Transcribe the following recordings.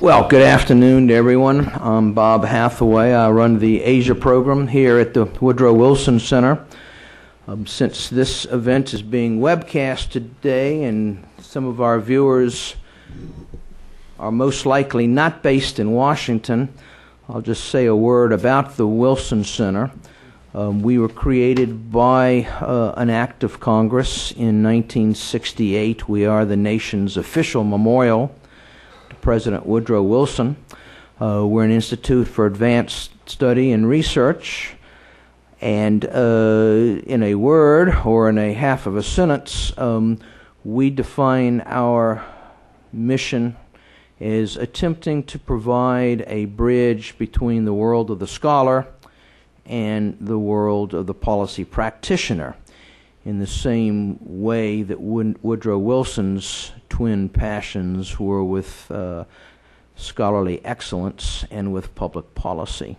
Well, good afternoon to everyone. I'm Bob Hathaway. I run the Asia program here at the Woodrow Wilson Center. Since this event is being webcast today and some of our viewers are most likely not based in Washington, I'll just say a word about the Wilson Center. We were created by an act of Congress in 1968. We are the nation's official memorial to President Woodrow Wilson. We're an institute for advanced study and research. And in a word or in a half of a sentence, we define our mission as attempting to provide a bridge between the world of the scholar and the world of the policy practitioner, in the same way that Woodrow Wilson's twin passions were with scholarly excellence and with public policy.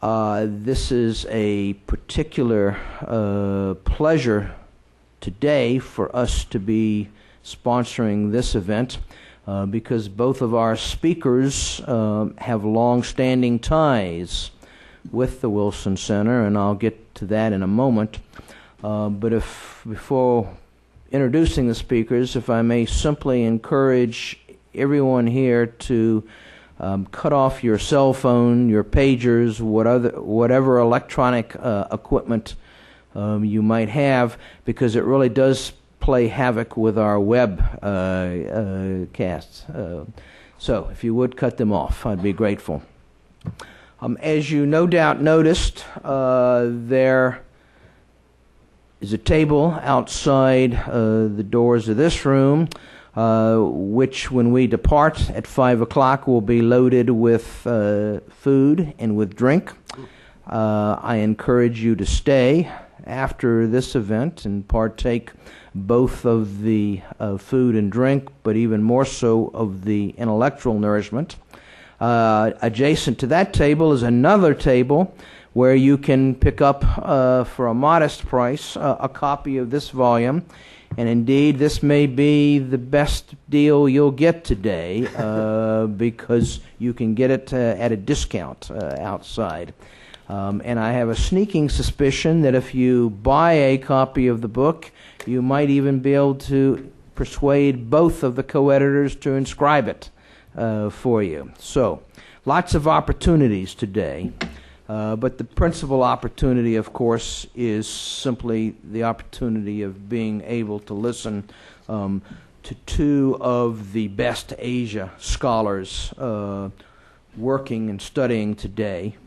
This is a particular pleasure today for us to be sponsoring this event because both of our speakers have long-standing ties with the Wilson Center, and I'll get to that in a moment. But before introducing the speakers, if I may simply encourage everyone here to cut off your cell phone, your pagers, whatever electronic equipment you might have, because it really does play havoc with our web casts. So if you would cut them off, I'd be grateful. As you no doubt noticed, there is a table outside the doors of this room, which when we depart at 5 o'clock will be loaded with food and with drink. I encourage you to stay after this event and partake both of the food and drink, but even more so of the intellectual nourishment. Adjacent to that table is another table where you can pick up for a modest price a copy of this volume. And indeed, this may be the best deal you'll get today because you can get it at a discount outside. And I have a sneaking suspicion that if you buy a copy of the book, you might even be able to persuade both of the co-editors to inscribe it for you. So, lots of opportunities today. But the principal opportunity, of course, is simply the opportunity of being able to listen to two of the best Asia scholars working and studying today.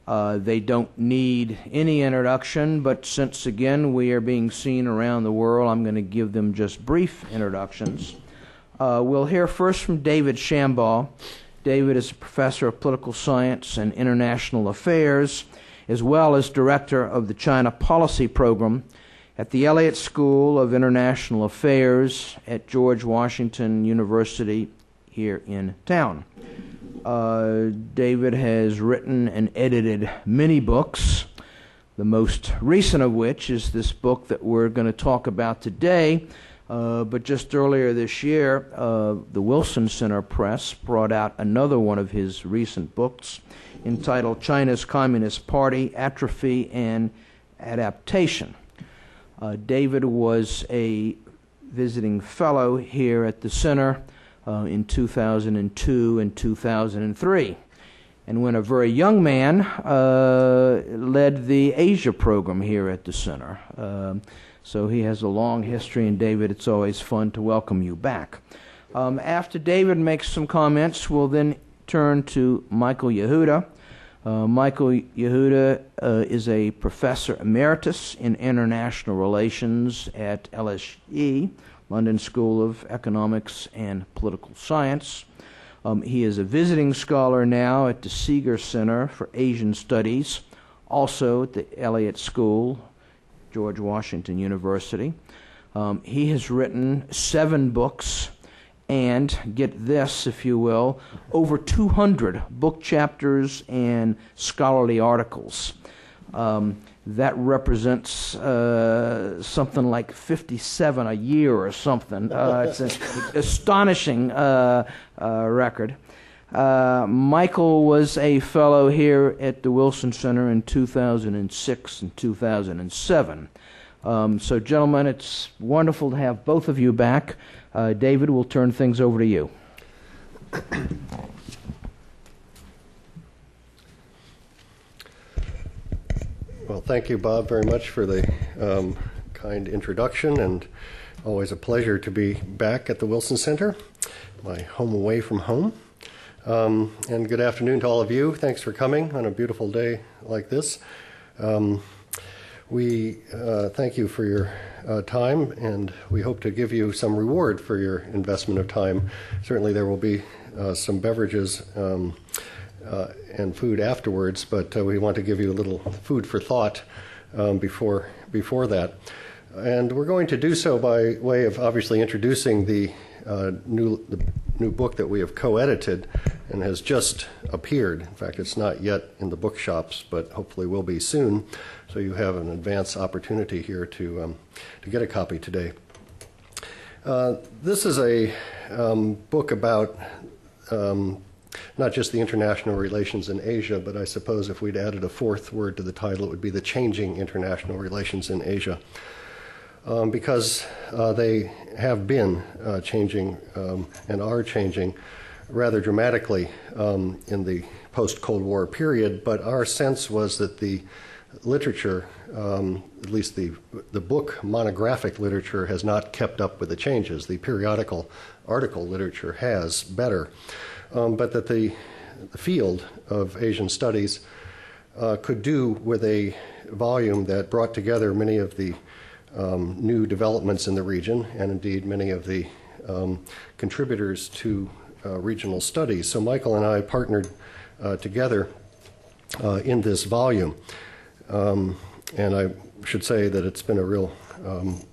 They don't need any introduction, but since, again, we are being seen around the world, I'm going to give them just brief introductions. We'll hear first from David Shambaugh. David is a professor of political science and international affairs, as well as director of the China Policy Program at the Elliott School of International Affairs at George Washington University here in town. David has written and edited many books, the most recent of which is this book that we're going to talk about today. But just earlier this year, the Wilson Center Press brought out another one of his recent books entitled China's Communist Party, Atrophy and Adaptation. David was a visiting fellow here at the center in 2002 and 2003. And when a very young man, led the Asia program here at the center. So he has a long history, and David, it's always fun to welcome you back. After David makes some comments, we'll then turn to Michael Yehuda. Michael Yehuda is a professor emeritus in international relations at LSE, London School of Economics and Political Science. He is a visiting scholar now at the Seeger Center for Asian Studies, also at the Elliott School, George Washington University. He has written 7 books and, get this if you will, over 200 book chapters and scholarly articles. that represents something like 57 a year or something. It's an astonishing record. Michael was a fellow here at the Wilson Center in 2006 and 2007. So, gentlemen, it's wonderful to have both of you back. David, we'll turn things over to you. Well, thank you, Bob, very much for the kind introduction, and always a pleasure to be back at the Wilson Center, my home away from home. And good afternoon to all of you. Thanks for coming on a beautiful day like this. We thank you for your time, and we hope to give you some reward for your investment of time. Certainly there will be some beverages and food afterwards, but we want to give you a little food for thought before that. And we're going to do so by way of obviously introducing the new book that we have co-edited and has just appeared. In fact, it's not yet in the bookshops, but hopefully will be soon. So you have an advance opportunity here to get a copy today. This is a book about not just the international relations in Asia, but I suppose if we'd added a fourth word to the title, it would be the changing international relations in Asia. Because they have been changing and are changing rather dramatically in the post-Cold War period, but our sense was that the literature, at least the book monographic literature, has not kept up with the changes. The periodical article literature has better, but that the field of Asian studies could do with a volume that brought together many of the new developments in the region, and indeed many of the contributors to regional studies. So Michael and I partnered together in this volume. And I should say that it's been a real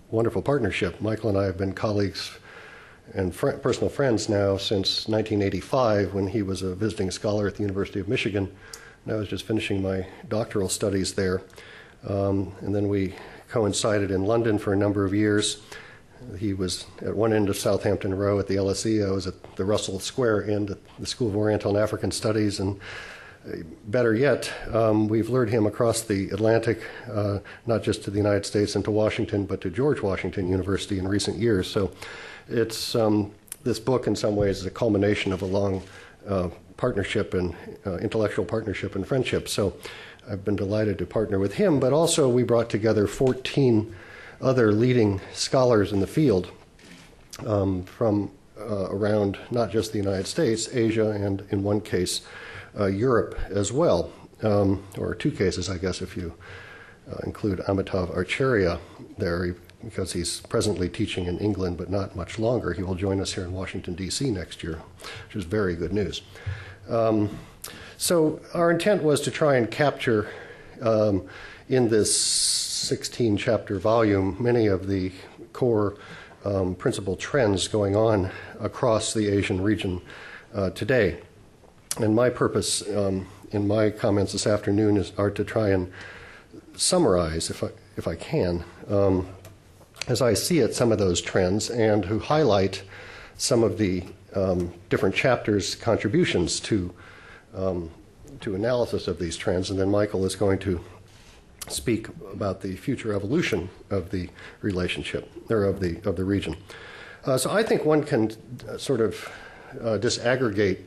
wonderful partnership. Michael and I have been colleagues and personal friends now since 1985, when he was a visiting scholar at the University of Michigan, and I was just finishing my doctoral studies there. And then we coincided in London for a number of years. He was at one end of Southampton Row at the LSE. I was at the Russell Square end at the School of Oriental and African Studies. And better yet, we've lured him across the Atlantic, not just to the United States and to Washington, but to George Washington University in recent years. So it's this book in some ways is a culmination of a long partnership and intellectual partnership and friendship. So I've been delighted to partner with him, but also we brought together 14 other leading scholars in the field from around not just the United States, Asia, and in one case, Europe as well, or two cases, I guess, if you include Amitav Acharya there, because he's presently teaching in England, but not much longer. He will join us here in Washington, D.C. next year, which is very good news. So our intent was to try and capture in this 16-chapter volume many of the core principal trends going on across the Asian region today. And my purpose in my comments this afternoon are to try and summarize, if I can, as I see it, some of those trends, and to highlight some of the different chapters' contributions to analysis of these trends. And then Michael is going to speak about the future evolution of the relationship, or of the region. So I think one can sort of disaggregate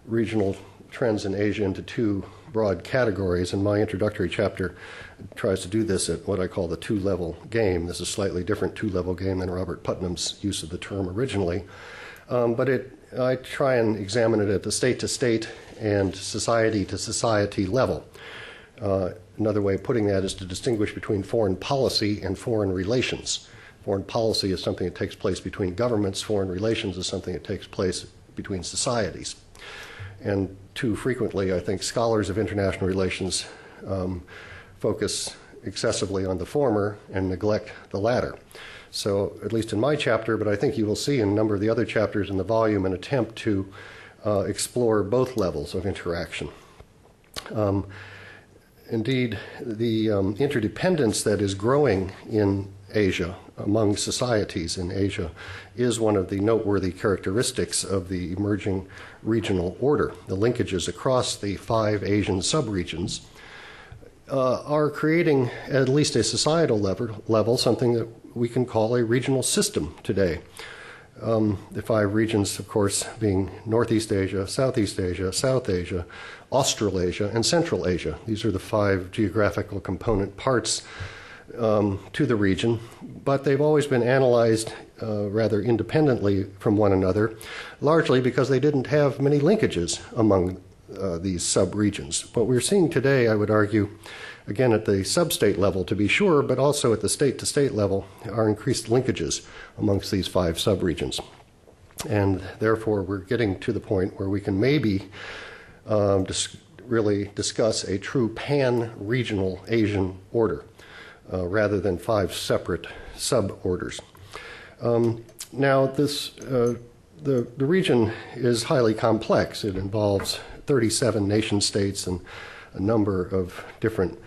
regional trends in Asia into two broad categories, and my introductory chapter tries to do this at what I call the two-level game. This is a slightly different two-level game than Robert Putnam's use of the term originally, but I try and examine it at the state-to-state and society-to-society level. Another way of putting that is to distinguish between foreign policy and foreign relations. Foreign policy is something that takes place between governments. Foreign relations is something that takes place between societies. And too frequently, I think scholars of international relations focus excessively on the former and neglect the latter. So, at least in my chapter, but I think you will see in a number of the other chapters in the volume, an attempt to explore both levels of interaction. indeed, the interdependence that is growing in Asia, among societies in Asia, is one of the noteworthy characteristics of the emerging regional order. The linkages across the 5 Asian subregions are creating, at least a societal level, something that we can call a regional system today. The 5 regions, of course, being Northeast Asia, Southeast Asia, South Asia, Australasia, and Central Asia. These are the 5 geographical component parts to the region, but they've always been analyzed rather independently from one another, largely because they didn't have many linkages among these sub-regions. What we're seeing today, I would argue, again at the sub-state level to be sure, but also at the state-to-state level, are increased linkages amongst these 5 sub-regions. And therefore, we're getting to the point where we can maybe really discuss a true pan-regional Asian order, rather than 5 separate sub-orders. Now, the region is highly complex. It involves 37 nation-states and a number of different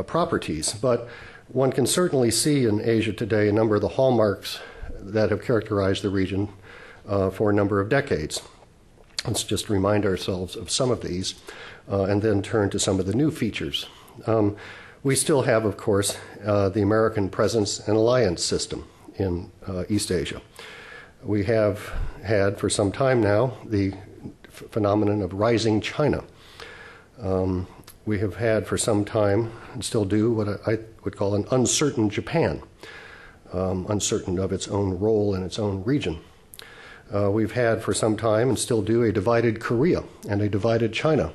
properties. But one can certainly see in Asia today a number of the hallmarks that have characterized the region for a number of decades. Let's just remind ourselves of some of these and then turn to some of the new features. We still have, of course, the American presence and alliance system in East Asia. We have had for some time now the phenomenon of rising China. We have had for some time, and still do, what I would call an uncertain Japan, uncertain of its own role in its own region. We've had for some time, and still do, a divided Korea and a divided China,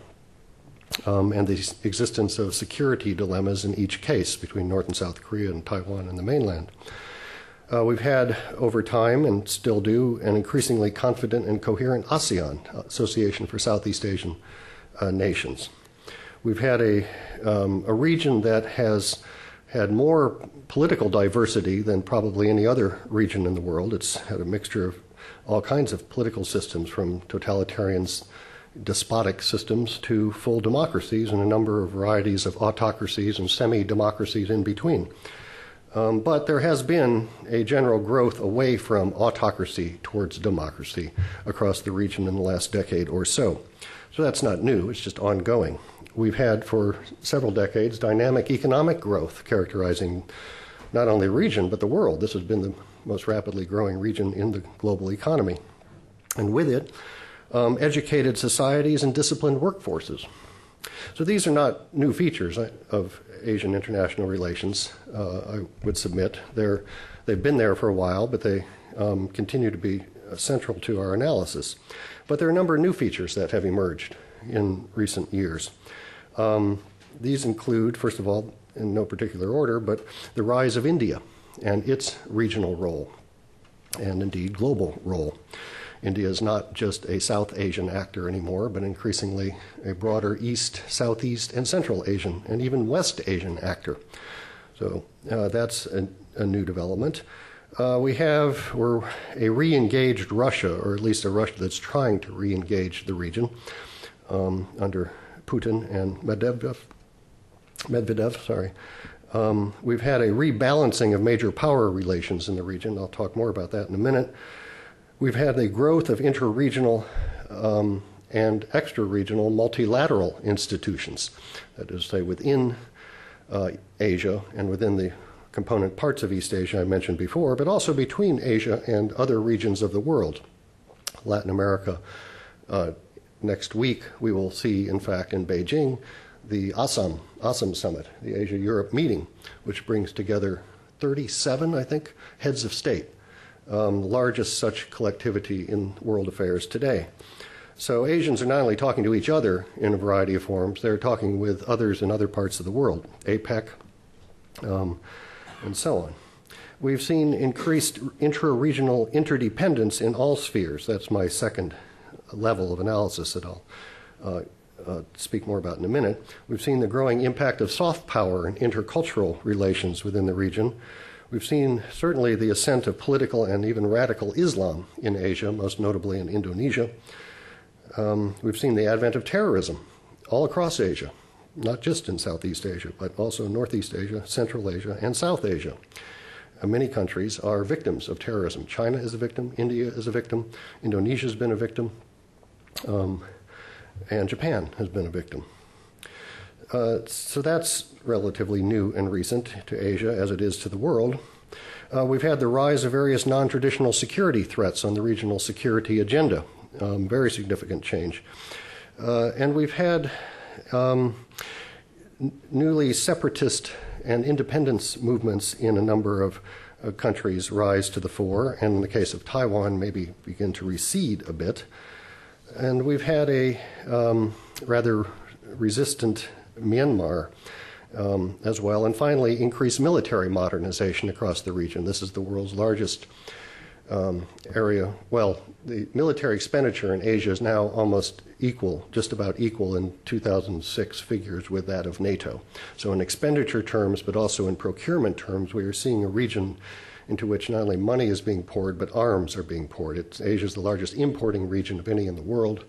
and the existence of security dilemmas in each case between North and South Korea and Taiwan and the mainland. We've had over time, and still do, an increasingly confident and coherent ASEAN, Association for Southeast Asian Nations. We've had a region that has had more political diversity than probably any other region in the world. It's had a mixture of all kinds of political systems, from totalitarian despotic systems to full democracies, and a number of varieties of autocracies and semi-democracies in between. But there has been a general growth away from autocracy towards democracy across the region in the last decade or so. So that's not new, it's just ongoing. We've had for several decades dynamic economic growth characterizing not only the region but the world. This has been the most rapidly growing region in the global economy. And with it, educated societies and disciplined workforces. So these are not new features of Asian international relations, I would submit. They've been there for a while, but they continue to be central to our analysis. But there are a number of new features that have emerged in recent years. These include, first of all, in no particular order, but the rise of India and its regional role, and indeed global role. India is not just a South Asian actor anymore, but increasingly a broader East, Southeast, and Central Asian, and even West Asian actor. So that's a new development. We're a re-engaged Russia, or at least a Russia that's trying to re-engage the region under Putin and Medvedev. We've had a rebalancing of major power relations in the region. I'll talk more about that in a minute. We've had the growth of interregional and extra-regional multilateral institutions, that is, say, within Asia and within the component parts of East Asia I mentioned before, but also between Asia and other regions of the world. Latin America, next week we will see, in fact, in Beijing, the ASEM Summit, the Asia-Europe meeting, which brings together 37, I think, heads of state. Largest such collectivity in world affairs today. So Asians are not only talking to each other in a variety of forms, they're talking with others in other parts of the world, APEC, and so on. We've seen increased intra-regional interdependence in all spheres. That's my second level of analysis that I'll speak more about in a minute. We've seen the growing impact of soft power and intercultural relations within the region. We've seen certainly the ascent of political and even radical Islam in Asia, most notably in Indonesia. We've seen the advent of terrorism all across Asia, not just in Southeast Asia, but also Northeast Asia, Central Asia, and South Asia. Many countries are victims of terrorism. China is a victim, India is a victim, Indonesia has been a victim, and Japan has been a victim. So that's relatively new and recent to Asia as it is to the world. We've had the rise of various non-traditional security threats on the regional security agenda, very significant change. And we've had newly separatist and independence movements in a number of countries rise to the fore, and in the case of Taiwan, maybe begin to recede a bit. And we've had a rather resistant Myanmar as well, and finally increased military modernization across the region. This is the world's largest area. Well, the military expenditure in Asia is now almost equal, just about equal in 2006 figures with that of NATO. So in expenditure terms, but also in procurement terms, we are seeing a region into which not only money is being poured, but arms are being poured. Asia is the largest importing region of any in the world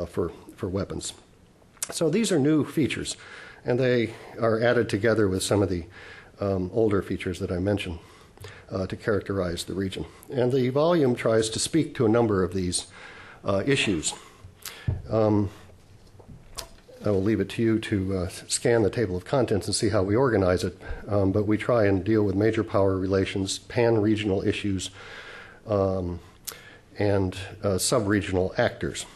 for weapons. So these are new features, and they are added together with some of the older features that I mentioned to characterize the region. And the volume tries to speak to a number of these issues. I will leave it to you to scan the table of contents and see how we organize it, but we try and deal with major power relations, pan-regional issues, and sub-regional actors.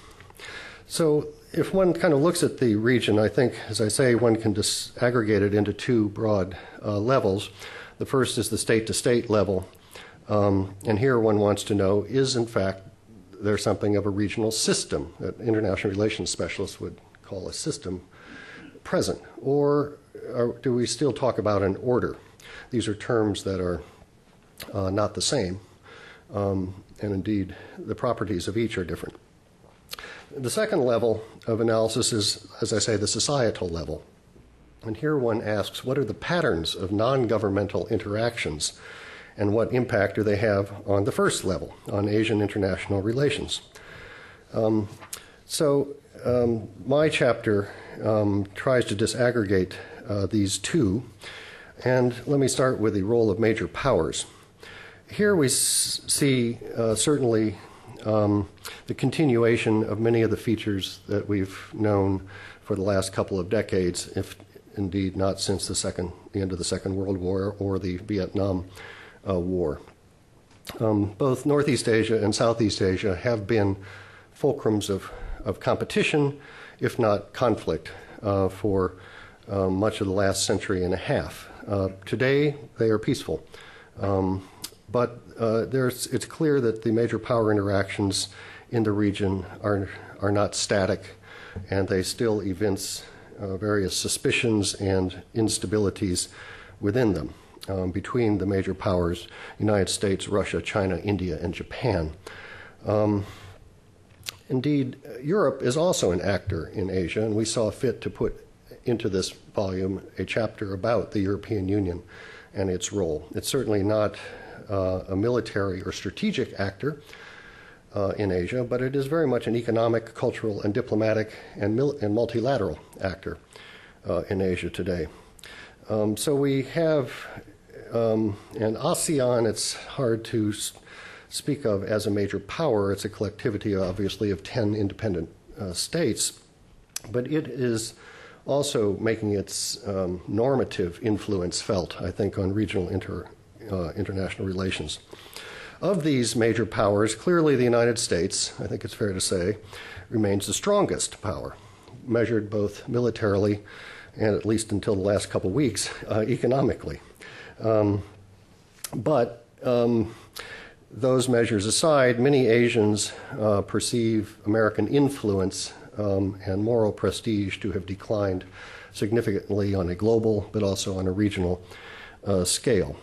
So if one kind of looks at the region, I think, as I say, one can disaggregate it into two broad levels. The first is the state-to-state level, and here one wants to know, is in fact there something of a regional system that international relations specialists would call a system present, or do we still talk about an order? These are terms that are not the same, and indeed the properties of each are different. The second level of analysis is, as I say, the societal level. And here one asks, what are the patterns of non-governmental interactions, and what impact do they have on the first level, on Asian international relations? My chapter tries to disaggregate these two, and let me start with the role of major powers. Here we see certainly the continuation of many of the features that we've known for the last couple of decades, if indeed not since the end of the Second World War or the Vietnam War. Both Northeast Asia and Southeast Asia have been fulcrums of competition, if not conflict, for much of the last century and a half. Today, they are peaceful. But it's clear that the major power interactions in the region are not static, and they still evince various suspicions and instabilities within them between the major powers, United States, Russia, China, India, and Japan. Indeed, Europe is also an actor in Asia, and we saw fit to put into this volume a chapter about the European Union and its role. It's certainly not a military or strategic actor in Asia, but it is very much an economic, cultural, and diplomatic and multilateral actor in Asia today. So we have an ASEAN. It's hard to speak of as a major power. It's a collectivity, obviously, of 10 independent states, but it is also making its normative influence felt, I think, on regional international relations. Of these major powers, clearly the United States, I think it's fair to say, remains the strongest power, measured both militarily and, at least until the last couple of weeks, economically. But those measures aside, many Asians perceive American influence and moral prestige to have declined significantly on a global but also on a regional scale.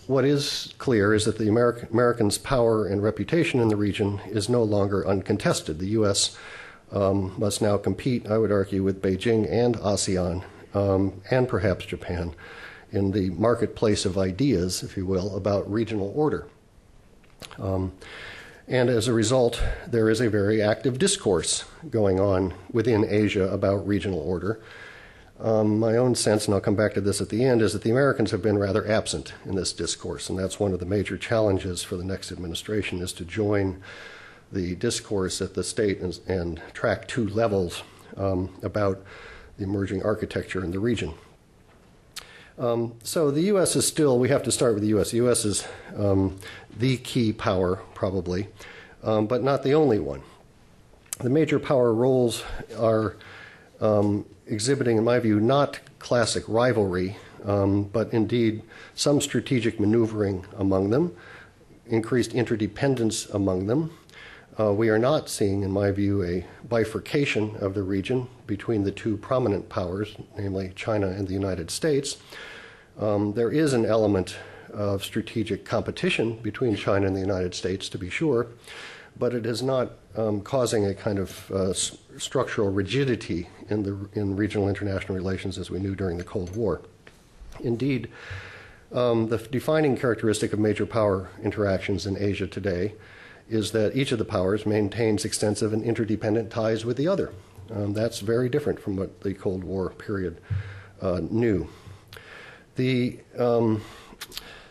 What is clear is that the Americans' power and reputation in the region is no longer uncontested. The U.S. Must now compete, I would argue, with Beijing and ASEAN and perhaps Japan in the marketplace of ideas, if you will, about regional order. And as a result, there is a very active discourse going on within Asia about regional order. My own sense, and I'll come back to this at the end, is that the Americans have been rather absent in this discourse, and that's one of the major challenges for the next administration, is to join the discourse at the state and track 2 levels about the emerging architecture in the region. So the U.S. is still, we have to start with the U.S. The U.S. is the key power, probably, but not the only one. The major power roles are exhibiting, in my view, not classic rivalry, but indeed some strategic maneuvering among them, increased interdependence among them. We are not seeing, in my view, a bifurcation of the region between the 2 prominent powers, namely China and the United States. There is an element of strategic competition between China and the United States, to be sure, but it is not causing a kind of structural rigidity in regional international relations as we knew during the Cold War. Indeed, the defining characteristic of major power interactions in Asia today is that each of the powers maintains extensive and interdependent ties with the other. That's very different from what the Cold War period knew. The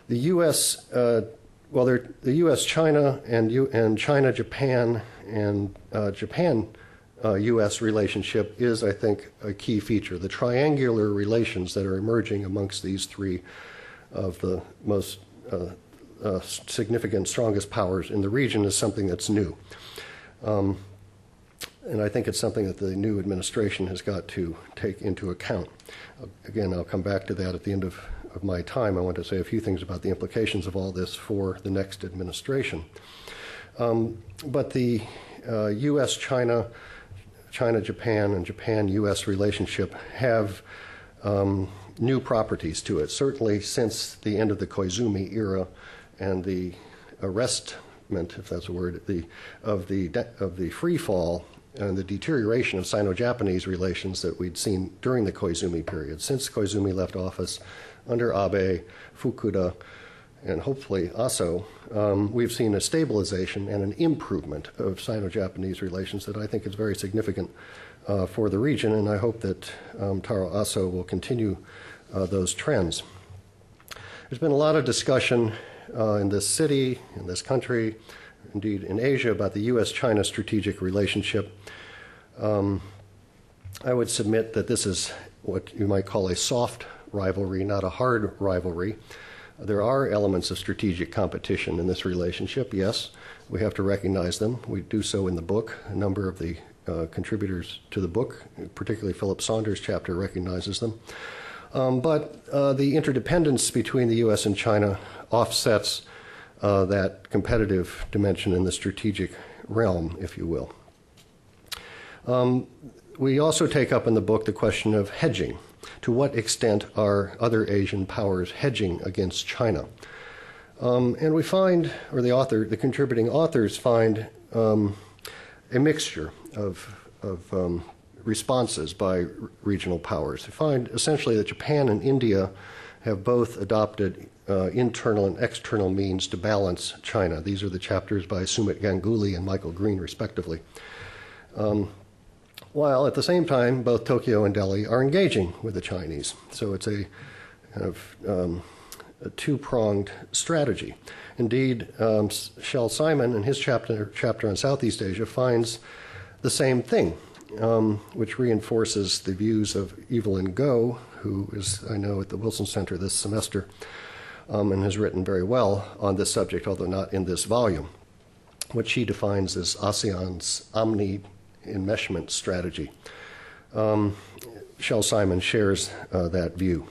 U.S. The U.S., China, and China-Japan and Japan-U.S. relationship is, I think, a key feature. The triangular relations that are emerging amongst these 3 of the most significant, strongest powers in the region is something that's new. And I think it's something that the new administration has got to take into account. Again, I'll come back to that at the end of my time. I want to say a few things about the implications of all this for the next administration. But the U.S.-China, China-Japan, and Japan-U.S. relationship have new properties to it, certainly since the end of the Koizumi era and the arrestment, if that's a word, of the free fall and the deterioration of Sino-Japanese relations that we'd seen during the Koizumi period. Since Koizumi left office under Abe, Fukuda, and hopefully Aso, we've seen a stabilization and an improvement of Sino-Japanese relations that I think is very significant for the region, and I hope that Taro Aso will continue those trends. There's been a lot of discussion in this city, in this country, indeed in Asia, about the U.S.-China strategic relationship. I would submit that this is what you might call a soft rivalry, not a hard rivalry. There are elements of strategic competition in this relationship, yes. We have to recognize them. We do so in the book. A number of the contributors to the book, particularly Philip Saunders' chapter, recognizes them. But the interdependence between the U.S. and China offsets that competitive dimension in the strategic realm, if you will. We also take up in the book the question of hedging. To what extent are other Asian powers hedging against China? And we find, or the contributing authors find, a mixture of responses by regional powers. We find essentially that Japan and India have both adopted internal and external means to balance China. These are the chapters by Sumit Ganguly and Michael Green, respectively. While at the same time, both Tokyo and Delhi are engaging with the Chinese. So it's a kind of a two-pronged strategy. Indeed, Shel Simon, in his chapter on Southeast Asia, finds the same thing, which reinforces the views of Evelyn Goh, who is, I know, at the Wilson Center this semester, and has written very well on this subject, although not in this volume, what she defines as ASEAN's omni-enmeshment strategy. Shel Simon shares that view.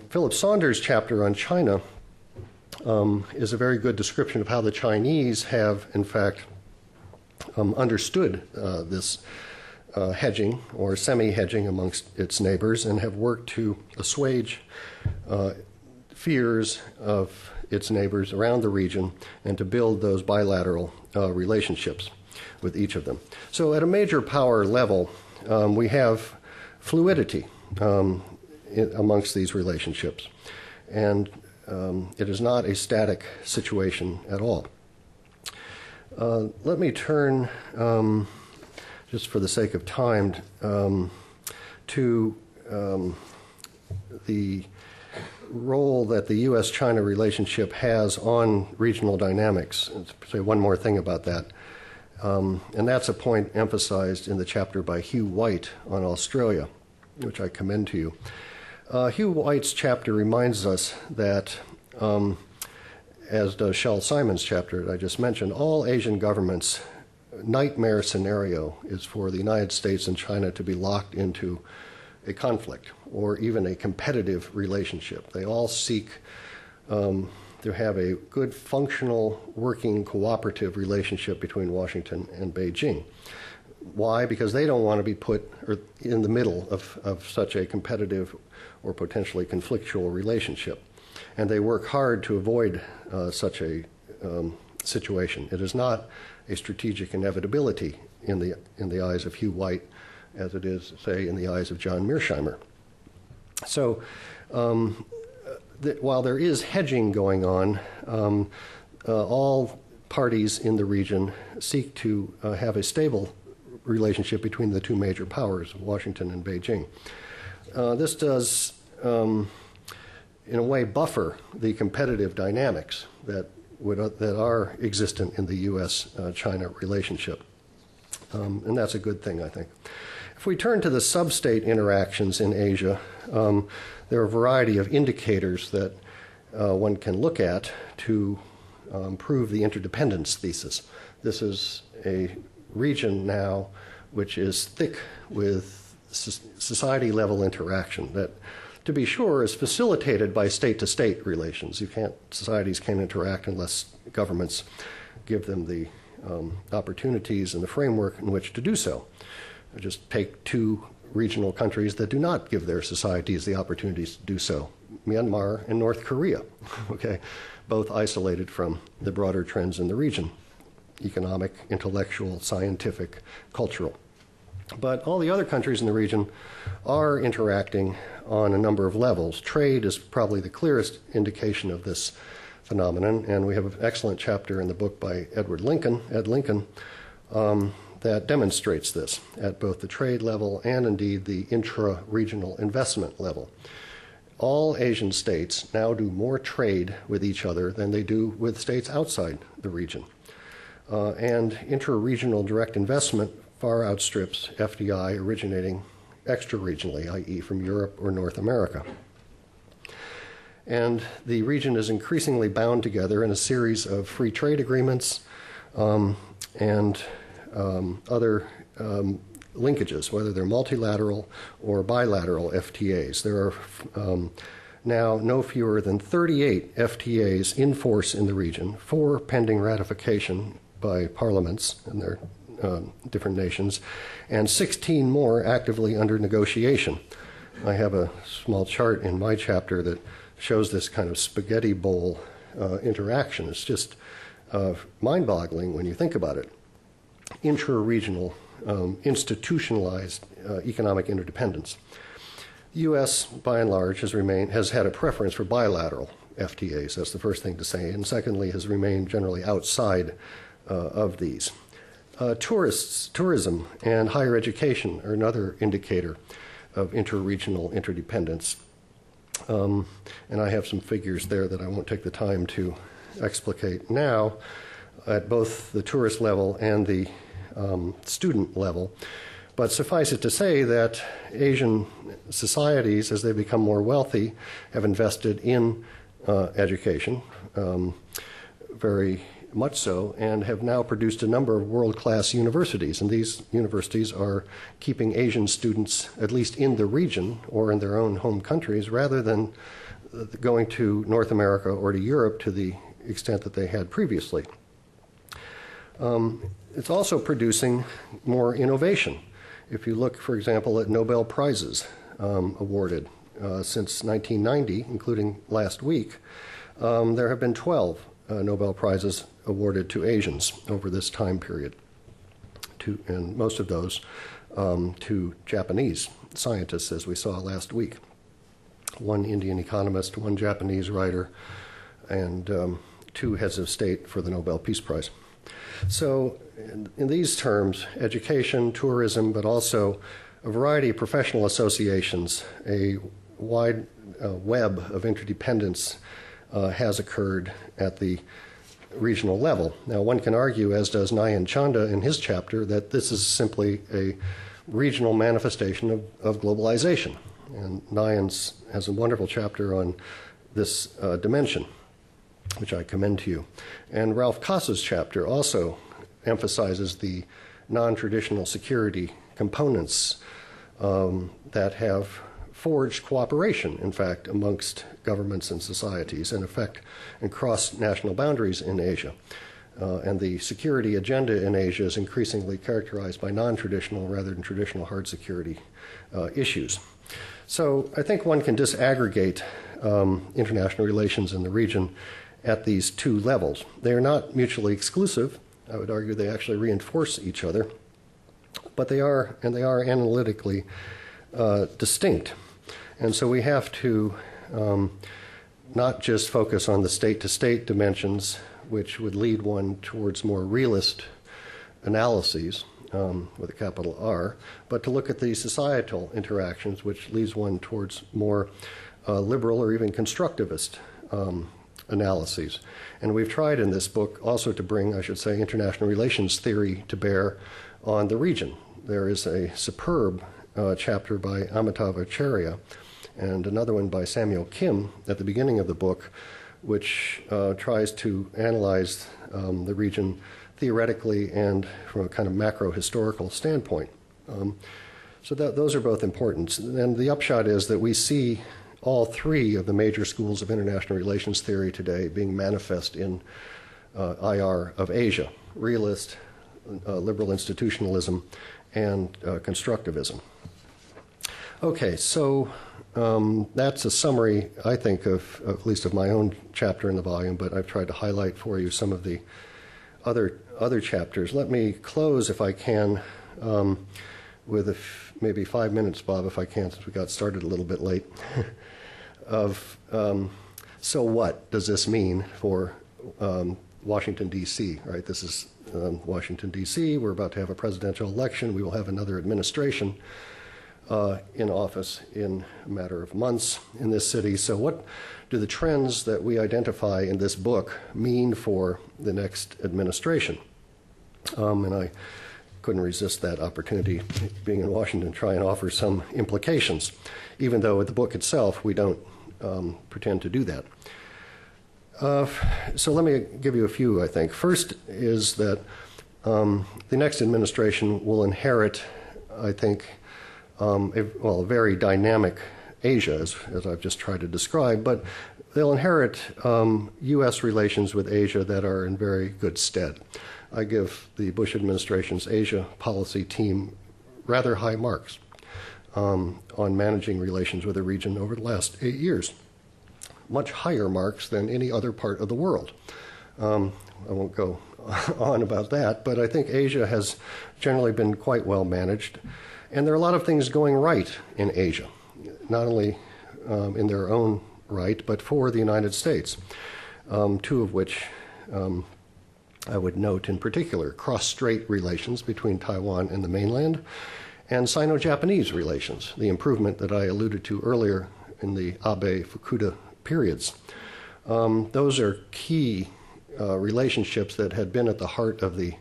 Philip Saunders' chapter on China is a very good description of how the Chinese have, in fact, understood this hedging or semi-hedging amongst its neighbors and have worked to assuage fears of its neighbors around the region and to build those bilateral relationships with each of them. So at a major power level, we have fluidity amongst these relationships, and it is not a static situation at all. Let me turn, just for the sake of time, to the role that the U.S.-China relationship has on regional dynamics. And say one more thing about that. And that's a point emphasized in the chapter by Hugh White on Australia, which I commend to you. Hugh White's chapter reminds us that, as does Shel Simon's chapter that I just mentioned, all Asian governments' nightmare scenario is for the United States and China to be locked into a conflict or even a competitive relationship. They all seek to have a good, functional, working, cooperative relationship between Washington and Beijing. Why? Because they don't want to be put in the middle of such a competitive or potentially conflictual relationship. And they work hard to avoid such a situation. It is not a strategic inevitability in the eyes of Hugh White as it is, say, in the eyes of John Mearsheimer. So while there is hedging going on, all parties in the region seek to have a stable relationship between the two major powers, Washington and Beijing. This does, in a way, buffer the competitive dynamics that are existent in the U.S.-China relationship. And that's a good thing, I think. If we turn to the sub-state interactions in Asia, there are a variety of indicators that one can look at to prove the interdependence thesis. This is a region now which is thick with society-level interaction that, to be sure, is facilitated by state-to-state relations. Societies can't interact unless governments give them the opportunities and the framework in which to do so. Just take two regional countries that do not give their societies the opportunities to do so, Myanmar and North Korea, okay, both isolated from the broader trends in the region, economic, intellectual, scientific, cultural. But all the other countries in the region are interacting on a number of levels. Trade is probably the clearest indication of this phenomenon, and we have an excellent chapter in the book by Ed Lincoln, that demonstrates this at both the trade level and indeed the intra-regional investment level. All Asian states now do more trade with each other than they do with states outside the region. And intra-regional direct investment far outstrips FDI originating extra-regionally, i.e. from Europe or North America. And the region is increasingly bound together in a series of free trade agreements and other linkages, whether they're multilateral or bilateral FTAs. There are now no fewer than 38 FTAs in force in the region, 4 pending ratification by parliaments in their different nations, and 16 more actively under negotiation. I have a small chart in my chapter that shows this kind of spaghetti bowl interaction. It's just mind-boggling when you think about it. Intra-regional, institutionalized economic interdependence. The U.S., by and large, has had a preference for bilateral FTAs. That's the first thing to say. And secondly, has remained generally outside of these. Tourism and higher education are another indicator of inter-regional interdependence. And I have some figures there that I won't take the time to explicate now at both the tourist level and the student level. But suffice it to say that Asian societies, as they become more wealthy, have invested in education, very much so, and have now produced a number of world-class universities. And these universities are keeping Asian students, at least in the region or in their own home countries, rather than going to North America or to Europe to the extent that they had previously. It's also producing more innovation. If you look, for example, at Nobel Prizes awarded since 1990, including last week, there have been 12 Nobel Prizes awarded to Asians over this time period, and most of those to Japanese scientists, as we saw last week. One Indian economist, one Japanese writer, and 2 heads of state for the Nobel Peace Prize. So in these terms, education, tourism, but also a variety of professional associations, a wide web of interdependence has occurred at the regional level. Now, one can argue, as does Nyan Chanda in his chapter, that this is simply a regional manifestation of globalization. And Nyan has a wonderful chapter on this dimension, which I commend to you. And Ralph Kassa's chapter also emphasizes the non-traditional security components that have forged cooperation, in fact, amongst governments and societies and cross national boundaries in Asia. And the security agenda in Asia is increasingly characterized by non-traditional rather than traditional hard security issues. So I think one can disaggregate international relations in the region at these two levels. They are not mutually exclusive. I would argue they actually reinforce each other, but they are analytically distinct. And so we have to not just focus on the state-to-state dimensions, which would lead one towards more realist analyses with a capital R, but to look at the societal interactions, which leads one towards more liberal or even constructivist analyses. And we've tried in this book also to bring, I should say, international relations theory to bear on the region. There is a superb chapter by Amitav Acharya and another one by Samuel Kim at the beginning of the book, which tries to analyze the region theoretically and from a kind of macro-historical standpoint. So those are both important. And the upshot is that we see all three of the major schools of international relations theory today being manifest in IR of Asia: realist, liberal institutionalism, and constructivism. Okay, so that's a summary, I think, of at least of my own chapter in the volume, but I've tried to highlight for you some of the other chapters. Let me close, if I can, with maybe 5 minutes, Bob, if I can, since we got started a little bit late, of so what does this mean for Washington, D.C., right? This is Washington, D.C. We're about to have a presidential election. We will have another administration in office in a matter of months in this city. So what do the trends that we identify in this book mean for the next administration? And I couldn't resist that opportunity, being in Washington, try and offer some implications, even though with the book itself we don't pretend to do that. So let me give you a few, I think. First is that the next administration will inherit, I think, a very dynamic Asia, as I've just tried to describe, but they'll inherit U.S. relations with Asia that are in very good stead. I give the Bush administration's Asia policy team rather high marks on managing relations with the region over the last 8 years. Much higher marks than any other part of the world. I won't go on about that, but I think Asia has generally been quite well managed. And there are a lot of things going right in Asia, not only in their own right, but for the United States, two of which I would note in particular: cross-strait relations between Taiwan and the mainland, and Sino-Japanese relations, the improvement that I alluded to earlier in the Abe-Fukuda periods. Those are key relationships that had been at the heart of the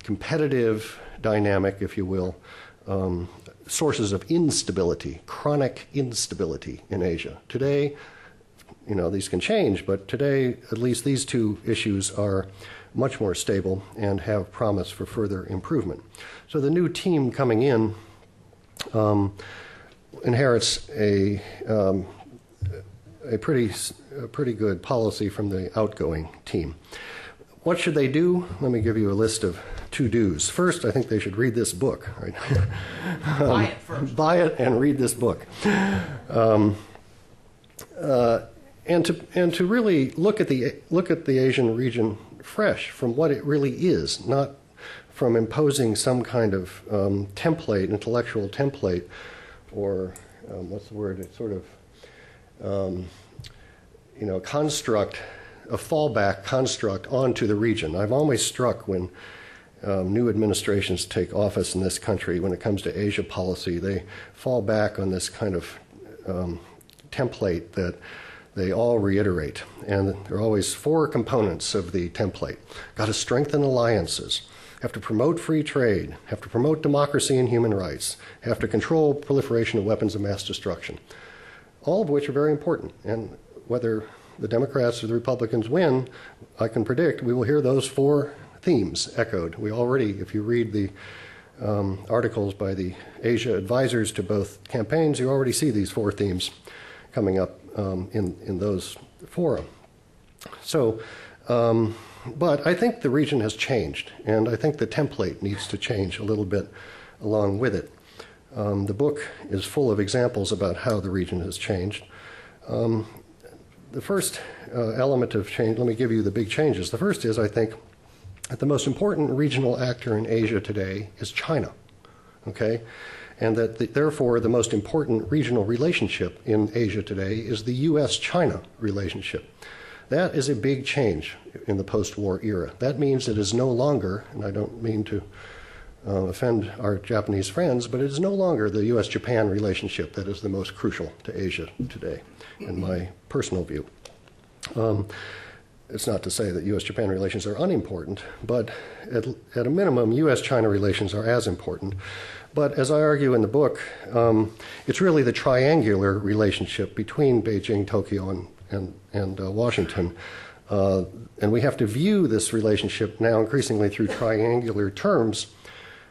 competitive dynamic, if you will, sources of instability, chronic instability in Asia. Today, these can change, but today, at least these two issues are much more stable and have promise for further improvement. So the new team coming in inherits a pretty good policy from the outgoing team. What should they do? Let me give you a list of to-dos. First, I think they should read this book. Right? Buy it first. Buy it and read this book. And to really look at the Asian region fresh from what it really is, not from imposing some kind of template, intellectual template, or what's the word? It's sort of construct a fallback construct onto the region. I'm always struck when new administrations take office in this country, when it comes to Asia policy, they fall back on this kind of template that they all reiterate. And there are always four components of the template. Got to strengthen alliances, have to promote free trade, have to promote democracy and human rights, have to control proliferation of weapons of mass destruction, all of which are very important. And whether the Democrats or the Republicans win, I can predict we will hear those four themes echoed. We already, if you read the articles by the Asia advisors to both campaigns, you already see these four themes coming up in those fora. So, but I think the region has changed, and I think the template needs to change a little bit along with it. The book is full of examples about how the region has changed. The first element of change, let me give you the big changes. The first is, I think, that the most important regional actor in Asia today is China, okay? And that therefore the most important regional relationship in Asia today is the U.S.-China relationship. That is a big change in the post-war era. That means it is no longer, and I don't mean to offend our Japanese friends, but it is no longer the U.S.-Japan relationship that is the most crucial to Asia today, in my personal view. It's not to say that U.S.-Japan relations are unimportant, but at a minimum, U.S.-China relations are as important. But as I argue in the book, it's really the triangular relationship between Beijing, Tokyo, and Washington. And we have to view this relationship now increasingly through triangular terms.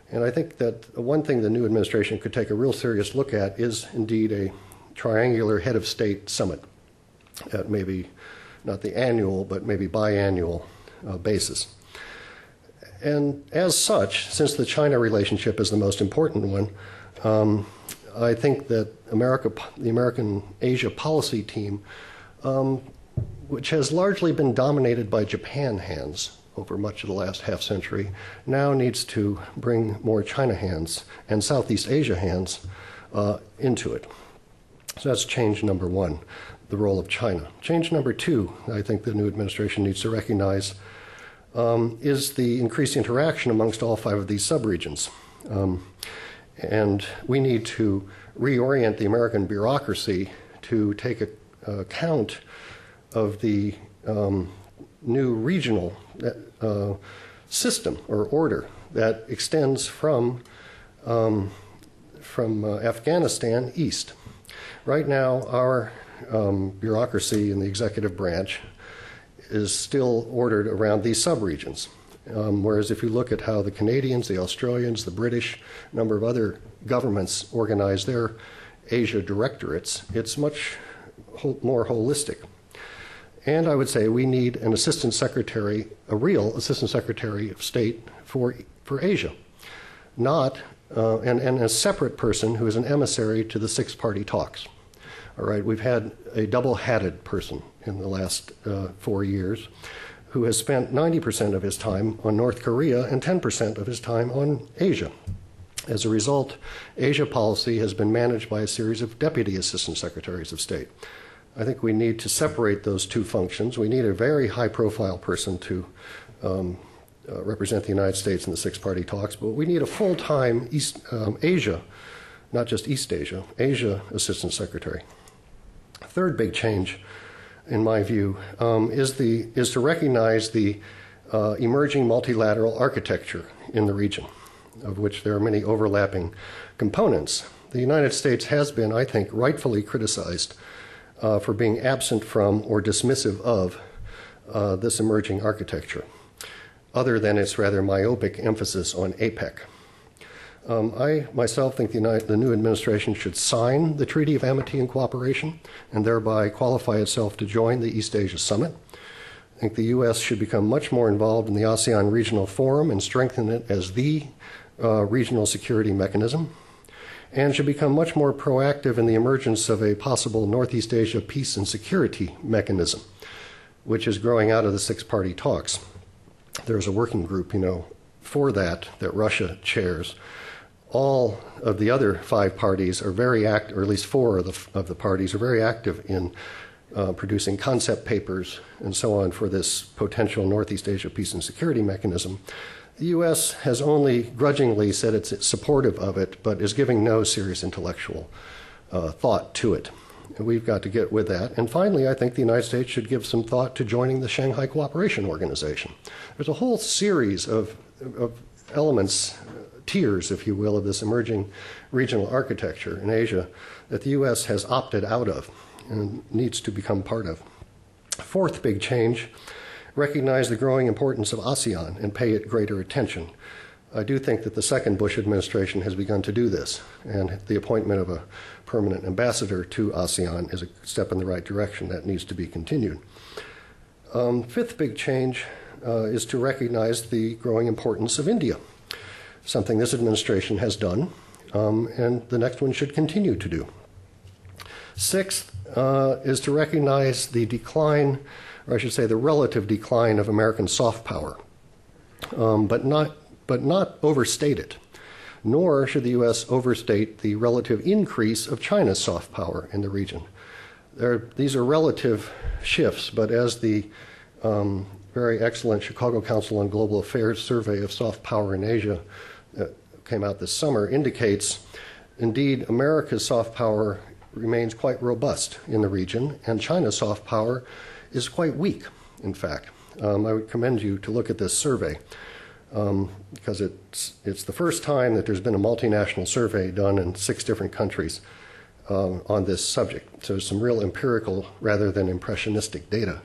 And I think that one thing the new administration could take a real serious look at is indeed a triangular head of state summit at maybe not the annual, but maybe biannual basis. And as such, since the China relationship is the most important one, I think that the American Asia policy team, which has largely been dominated by Japan hands over much of the last half century, now needs to bring more China hands and Southeast Asia hands into it. So that's change number one, the role of China. Change number two, I think the new administration needs to recognize, is the increased interaction amongst all five of these subregions. And we need to reorient the American bureaucracy to take account of the new regional system or order that extends from Afghanistan east. Right now, our bureaucracy in the executive branch is still ordered around these subregions. Whereas if you look at how the Canadians, the Australians, the British, a number of other governments organize their Asia directorates, it's much more holistic. And I would say we need an assistant secretary, a real assistant secretary of state for Asia, not and a separate person who is an emissary to the six-party talks. All right, we've had a double-hatted person in the last 4 years who has spent 90% of his time on North Korea and 10% of his time on Asia. As a result, Asia policy has been managed by a series of deputy assistant secretaries of state. I think we need to separate those two functions. We need a very high-profile person to represent the United States in the six-party talks, but we need a full-time Asia, not just East Asia, Asia assistant secretary. Third big change, in my view, is to recognize the emerging multilateral architecture in the region, of which there are many overlapping components. The United States has been, I think, rightfully criticized for being absent from or dismissive of this emerging architecture, other than its rather myopic emphasis on APEC. I myself think the new administration should sign the Treaty of Amity and Cooperation and thereby qualify itself to join the East Asia Summit. I think the U.S. should become much more involved in the ASEAN Regional Forum and strengthen it as the regional security mechanism, and should become much more proactive in the emergence of a possible Northeast Asia peace and security mechanism, which is growing out of the six-party talks. There's a working group, for that Russia chairs. All of the other five parties are very active, or at least four of the parties are very active in producing concept papers and so on for this potential Northeast Asia peace and security mechanism. The U.S. has only grudgingly said it's supportive of it, but is giving no serious intellectual thought to it. And we've got to get with that. And finally, I think the United States should give some thought to joining the Shanghai Cooperation Organization. There's a whole series of elements, tiers, if you will, of this emerging regional architecture in Asia that the U.S. has opted out of and needs to become part of. Fourth big change, recognize the growing importance of ASEAN and pay it greater attention. I do think that the second Bush administration has begun to do this, and the appointment of a permanent ambassador to ASEAN is a step in the right direction. That needs to be continued. Fifth big change is to recognize the growing importance of India, something this administration has done, and the next one should continue to do. Sixth is to recognize the decline, or I should say the relative decline of American soft power, but not overstate it. Nor should the U.S. overstate the relative increase of China's soft power in the region. These are relative shifts, but as the very excellent Chicago Council on Global Affairs survey of soft power in Asia that came out this summer indicates, indeed, America's soft power remains quite robust in the region, and China's soft power is quite weak, in fact. I would commend you to look at this survey because it's the first time that there's been a multinational survey done in 6 different countries on this subject. So there's some real empirical rather than impressionistic data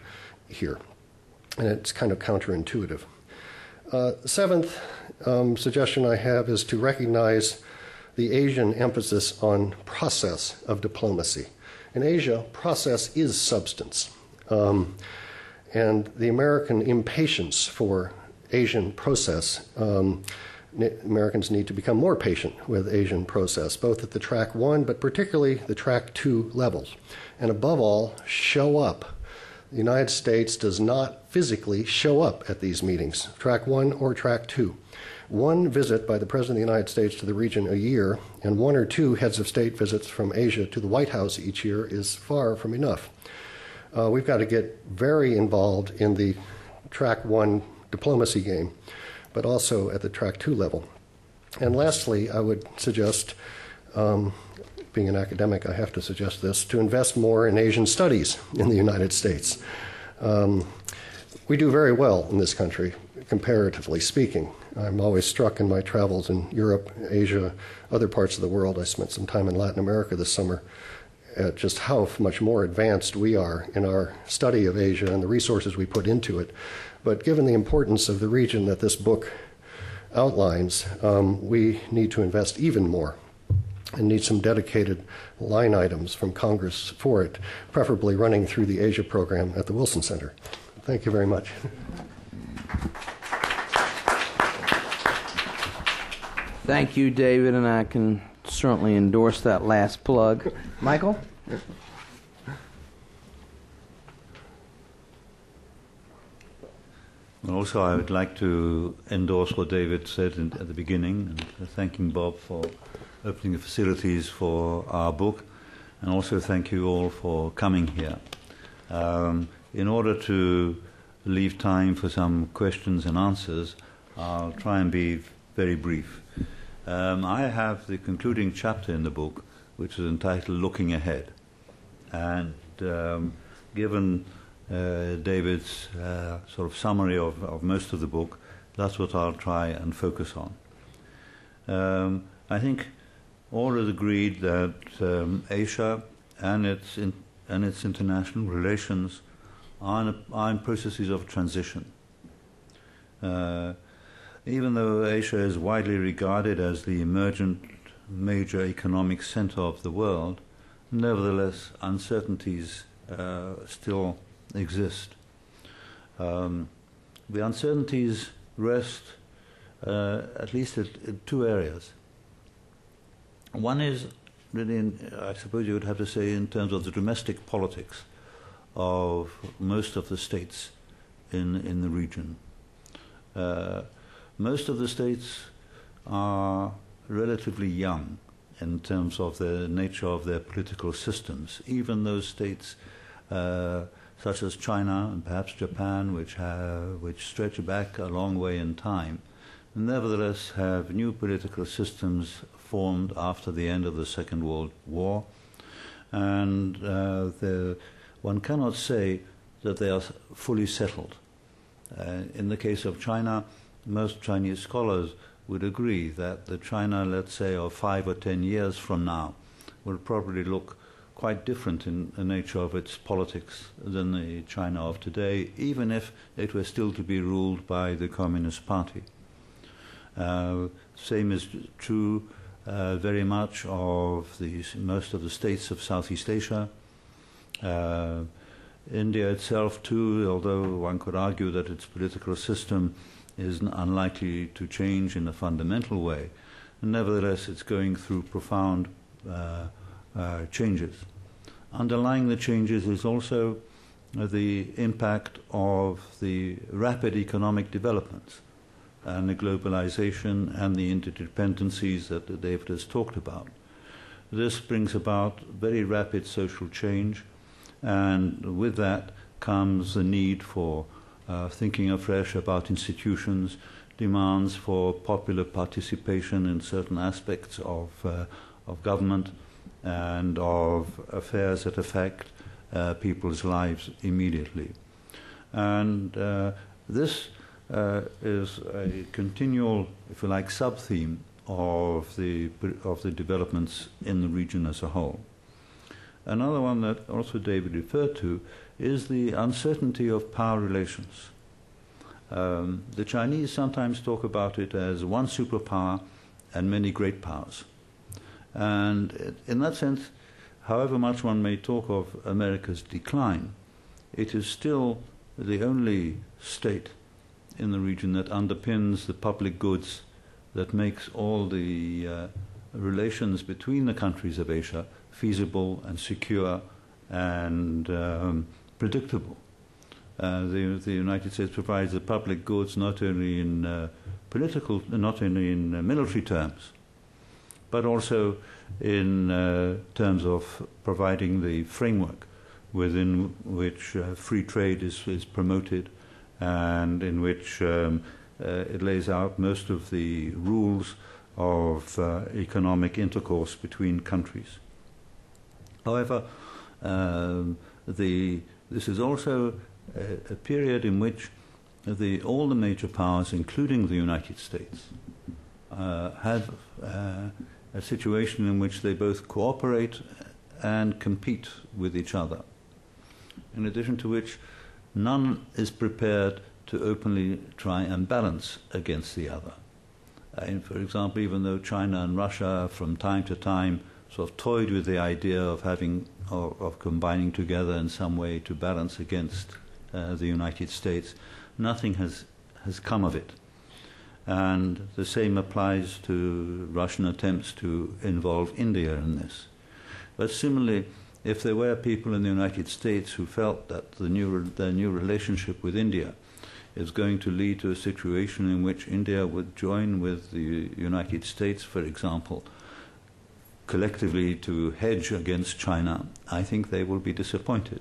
here, and it's kind of counterintuitive. Seventh suggestion I have is to recognize the Asian emphasis on process of diplomacy. In Asia, process is substance. And the American impatience for Asian process, Americans need to become more patient with Asian process, both at the track 1, but particularly the track 2 levels. And above all, show up. The United States does not physically show up at these meetings, track 1 or track 2. One visit by the President of the United States to the region a year, and 1 or 2 heads of state visits from Asia to the White House each year is far from enough. We've got to get very involved in the track 1 diplomacy game, but also at the track 2 level. And lastly, I would suggest, being an academic, I have to suggest this, to invest more in Asian studies in the United States. We do very well in this country, comparatively speaking. I'm always struck in my travels in Europe, Asia, other parts of the world. I spent some time in Latin America this summer at just how much more advanced we are in our study of Asia and the resources we put into it. But given the importance of the region that this book outlines, we need to invest even more and need some dedicated line items from Congress for it, preferably running through the Asia program at the Wilson Center. Thank you very much. Thank you, David, and I can certainly endorse that last plug. Michael? Also, I would like to endorse what David said at the beginning, and thanking Bob for opening the facilities for our book, and also thank you all for coming here. In order to leave time for some questions and answers, I'll try and be very brief. I have the concluding chapter in the book, which is entitled Looking Ahead. And given David's sort of summary of most of the book, that's what I'll try and focus on. I think all have agreed that Asia and its international relations are in processes of transition. Even though Asia is widely regarded as the emergent major economic center of the world, nevertheless uncertainties still exist. The uncertainties rest at least in 2 areas. One is really, I suppose you would have to say, in terms of the domestic politics of most of the states in the region. Most of the states are relatively young in terms of the nature of their political systems. Even those states such as China and perhaps Japan, which stretch back a long way in time, nevertheless have new political systems formed after the end of the Second World War, and one cannot say that they are fully settled. In the case of China, most Chinese scholars would agree that the China, let's say, of 5 or 10 years from now will probably look quite different in the nature of its politics than the China of today, even if it were still to be ruled by the Communist Party. Same is true very much of most of the states of Southeast Asia. India itself too, although one could argue that its political system is unlikely to change in a fundamental way, nevertheless it's going through profound changes. Underlying the changes is also the impact of the rapid economic developments and the globalization and the interdependencies that David has talked about. This brings about very rapid social change, and with that comes the need for thinking afresh about institutions, demands for popular participation in certain aspects of government and of affairs that affect people's lives immediately. And this is a continual, if you like, sub-theme of the developments in the region as a whole. Another one that also David referred to is the uncertainty of power relations. The Chinese sometimes talk about it as one superpower and many great powers. And in that sense, however much one may talk of America's decline, it is still the only state in the region that underpins the public goods that makes all the relations between the countries of Asia feasible and secure and predictable. The United States provides the public goods not only in military terms, but also in terms of providing the framework within which free trade is promoted, and in which it lays out most of the rules of economic intercourse between countries. However, this is also a period in which all the major powers, including the United States, have a situation in which they both cooperate and compete with each other. In addition to which, none is prepared to openly try and balance against the other. For example, even though China and Russia from time to time sort of toyed with the idea of combining together in some way to balance against the United States, nothing has come of it. And the same applies to Russian attempts to involve India in this. But similarly, if there were people in the United States who felt that their new relationship with India is going to lead to a situation in which India would join with the United States, for example, collectively to hedge against China, I think they will be disappointed.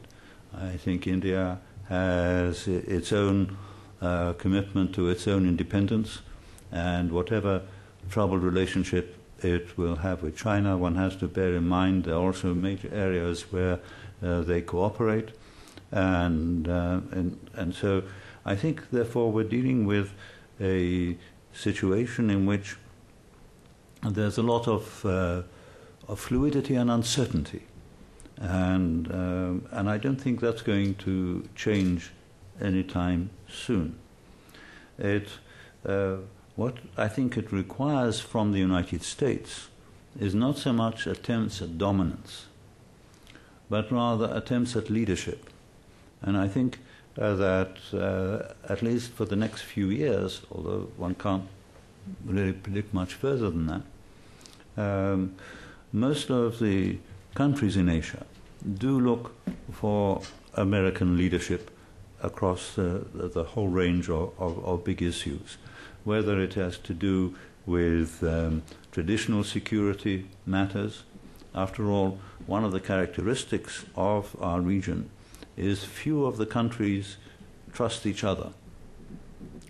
I think India has its own commitment to its own independence, and whatever troubled relationship it will have with China, one has to bear in mind there are also major areas where they cooperate, and so I think therefore we're dealing with a situation in which there's a lot of fluidity and uncertainty, and I don't think that's going to change anytime soon. What I think it requires from the United States is not so much attempts at dominance, but rather attempts at leadership. And I think that at least for the next few years, although one can't really predict much further than that, most of the countries in Asia do look for American leadership across the whole range of big issues, whether it has to do with traditional security matters. After all, one of the characteristics of our region is few of the countries trust each other.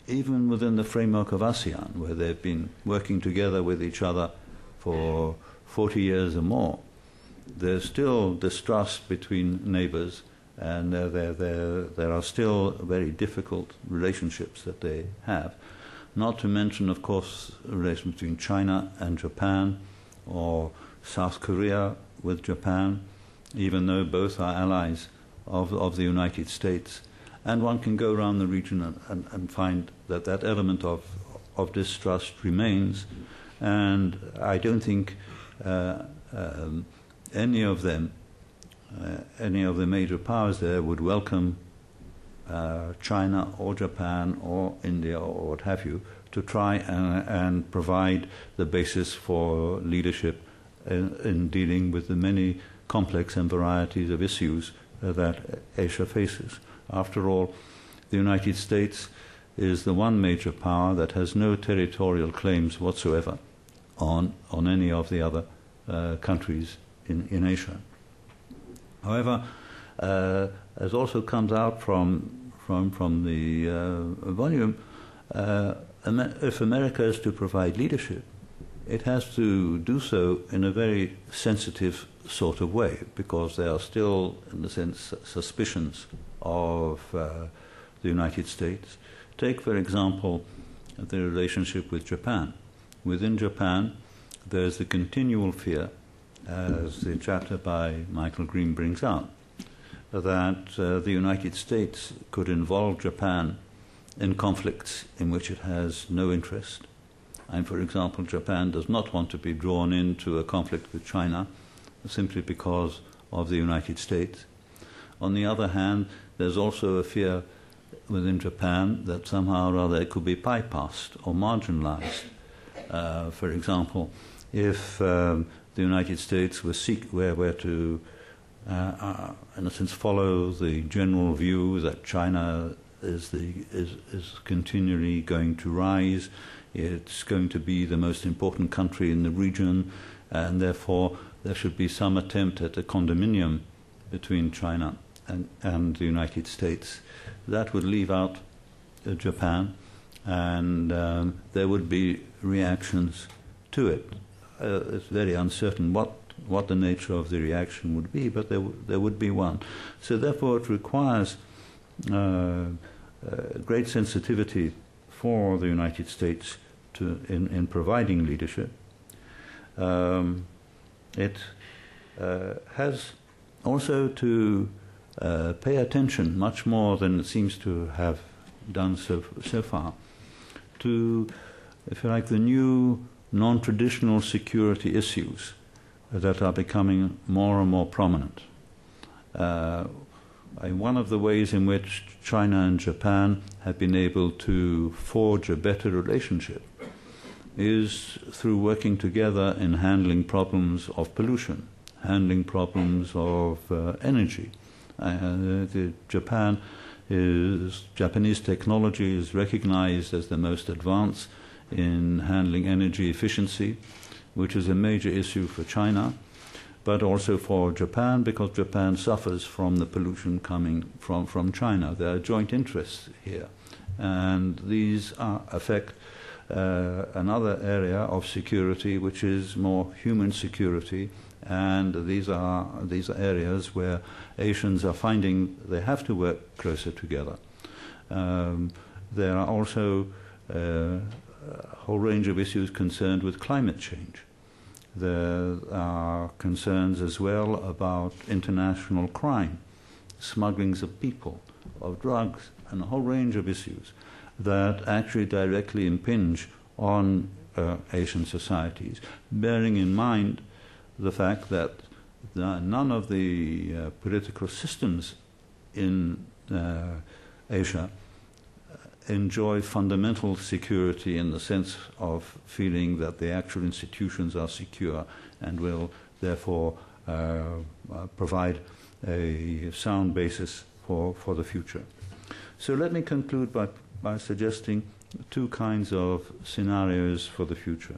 Even within the framework of ASEAN, where they've been working together with each other for 40 years or more, there's still distrust between neighbors, and there are still very difficult relationships that they have. Not to mention, of course, relations between China and Japan, or South Korea with Japan, even though both are allies of the United States. And one can go around the region and find that that element of distrust remains. And I don't think any of them, any of the major powers there would welcome China or Japan or India or what have you to try and provide the basis for leadership in dealing with the many complex and varieties of issues that Asia faces. After all, the United States is the one major power that has no territorial claims whatsoever on any of the other countries in Asia. However, as also comes out from the volume, if America is to provide leadership, it has to do so in a very sensitive sort of way, because there are still, in a sense, suspicions of the United States. Take, for example, the relationship with Japan. Within Japan, there's the continual fear, as the chapter by Michael Green brings out, that the United States could involve Japan in conflicts in which it has no interest. And, for example, Japan does not want to be drawn into a conflict with China simply because of the United States. On the other hand, there's also a fear within Japan that somehow or other it could be bypassed or marginalized. For example, if the United States were to, in a sense, follow the general view that China is continually going to rise, it's going to be the most important country in the region, and therefore there should be some attempt at a condominium between China and the United States. That would leave out Japan, and there would be reactions to it. It's very uncertain what the nature of the reaction would be, but there would be one. So therefore it requires great sensitivity for the United States in providing leadership. It has also to pay attention much more than it seems to have done so far to, if you like, the new non-traditional security issues that are becoming more and more prominent. One of the ways in which China and Japan have been able to forge a better relationship is through working together in handling problems of pollution, handling problems of energy. Japanese technology is recognized as the most advanced in handling energy efficiency, which is a major issue for China, but also for Japan, because Japan suffers from the pollution coming from China. There are joint interests here, and these affect another area of security, which is more human security, and these are areas where Asians are finding they have to work closer together. There are also a whole range of issues concerned with climate change. There are concerns as well about international crime, smugglings of people, of drugs, and a whole range of issues that actually directly impinge on Asian societies, bearing in mind the fact that none of the political systems in Asia enjoy fundamental security in the sense of feeling that the actual institutions are secure and will therefore provide a sound basis for the future. So let me conclude by suggesting two kinds of scenarios for the future.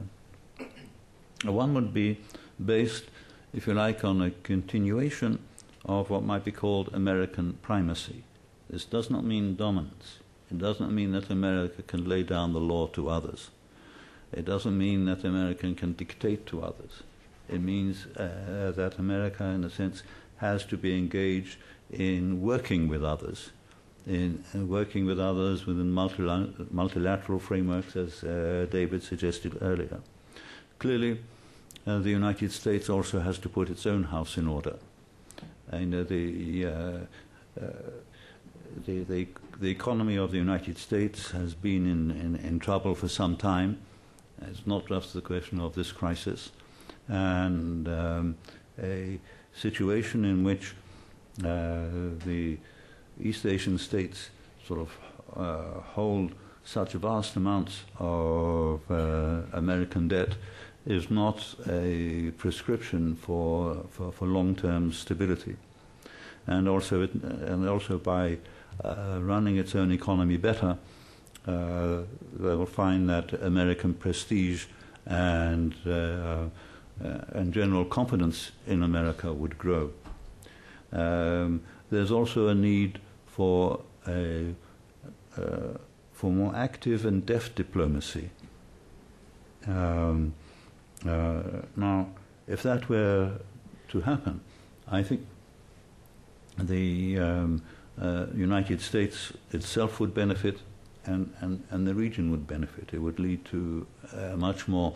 One would be based, if you like, on a continuation of what might be called American primacy. This does not mean dominance. It does not mean that America can lay down the law to others. It doesn't mean that America can dictate to others. It means that America, in a sense, has to be engaged in working with others, within multilateral frameworks, as David suggested earlier. Clearly, the United States also has to put its own house in order. And the economy of the United States has been in trouble for some time. It's not just the question of this crisis, and a situation in which the East Asian states sort of hold such vast amounts of American debt is not a prescription for long-term stability, and also by running its own economy better, they will find that American prestige and general confidence in America would grow. There's also a need for more active and deft diplomacy. Now, if that were to happen, I think the United States itself would benefit, and the region would benefit. It would lead to a much more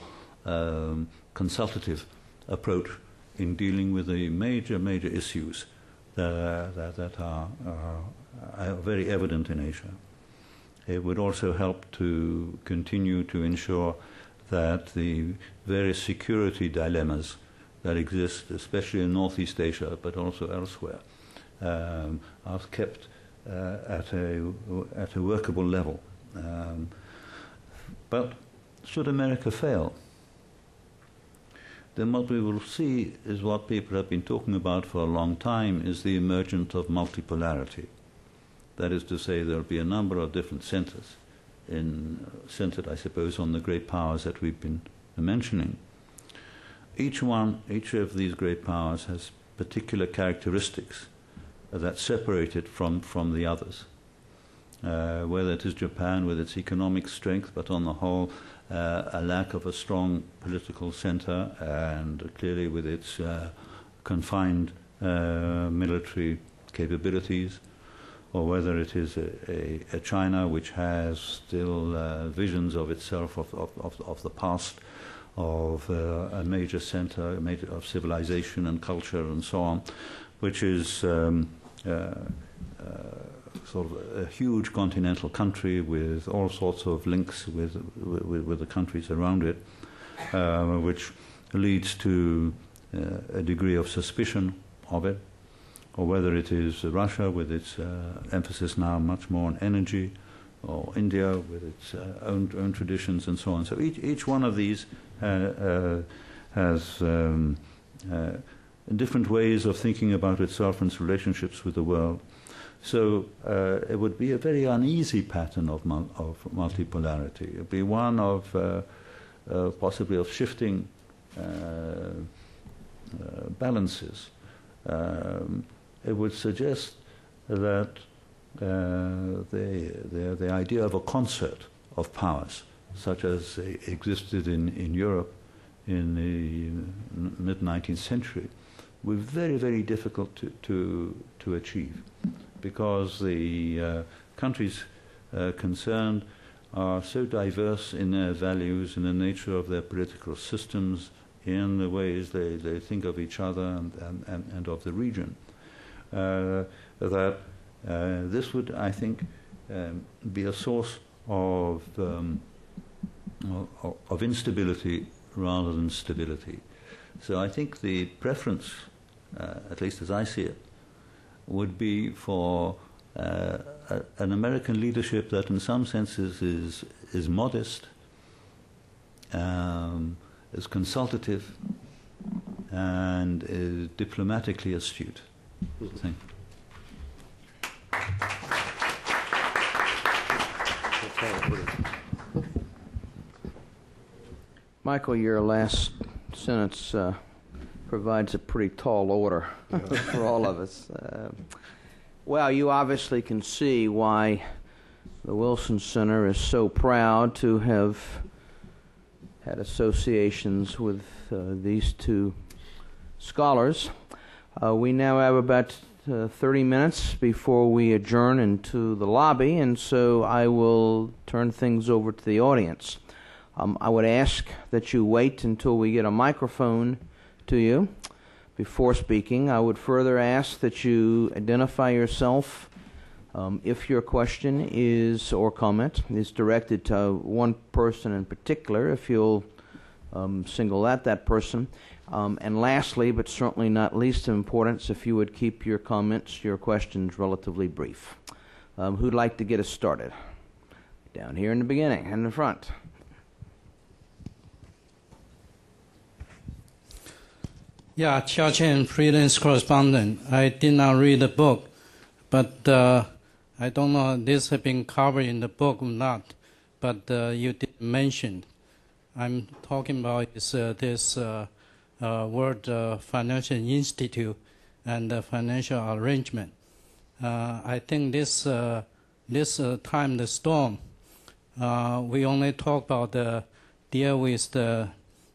consultative approach in dealing with the major issues that are very evident in Asia. It would also help to continue to ensure that the various security dilemmas that exist, especially in Northeast Asia, but also elsewhere, are kept at a workable level. But should America fail, then what we will see is what people have been talking about for a long time, is the emergence of multipolarity. That is to say, there will be a number of different centers, centered, I suppose, on the great powers that we've been mentioning. Each of these great powers has particular characteristics that separate it from the others. Whether it is Japan with its economic strength, but on the whole a lack of a strong political center, and clearly with its confined military capabilities, or whether it is a China which has still visions of itself of the past, of a major center, of civilization and culture and so on, which is sort of a huge continental country with all sorts of links with the countries around it, which leads to a degree of suspicion of it, or whether it is Russia with its emphasis now much more on energy, or India with its own traditions and so on. So each one of these has different ways of thinking about itself and its relationships with the world. So it would be a very uneasy pattern of multipolarity. It would be one of possibly of shifting balances. It would suggest that the idea of a concert of powers, such as existed in Europe in the mid-19th century, were very, very difficult to achieve, because the countries concerned are so diverse in their values, in the nature of their political systems, in the ways they think of each other and of the region, that this would, I think, be a source of instability rather than stability. So I think the preference, at least as I see it, would be for an American leadership that in some senses is modest, is consultative, and is diplomatically astute. Thank you. Michael, your last sentence provides a pretty tall order for all of us. Well, you obviously can see why the Wilson Center is so proud to have had associations with these two scholars. We now have about 30 minutes before we adjourn into the lobby, and so I will turn things over to the audience. I would ask that you wait until we get a microphone to you before speaking. I would further ask that you identify yourself if your question is or comment is directed to one person in particular, if you'll single out that person. And lastly, but certainly not least of importance, if you would keep your comments, your questions relatively brief. Who'd like to get us started? Down here in the beginning, in the front. Yeah, Chia-Chen, freelance correspondent. I did not read the book, but I don't know if this has been covered in the book or not, but you did mention. I'm talking about this World Financial Institute and the financial arrangement. I think this time, the storm, we only talk about deal with the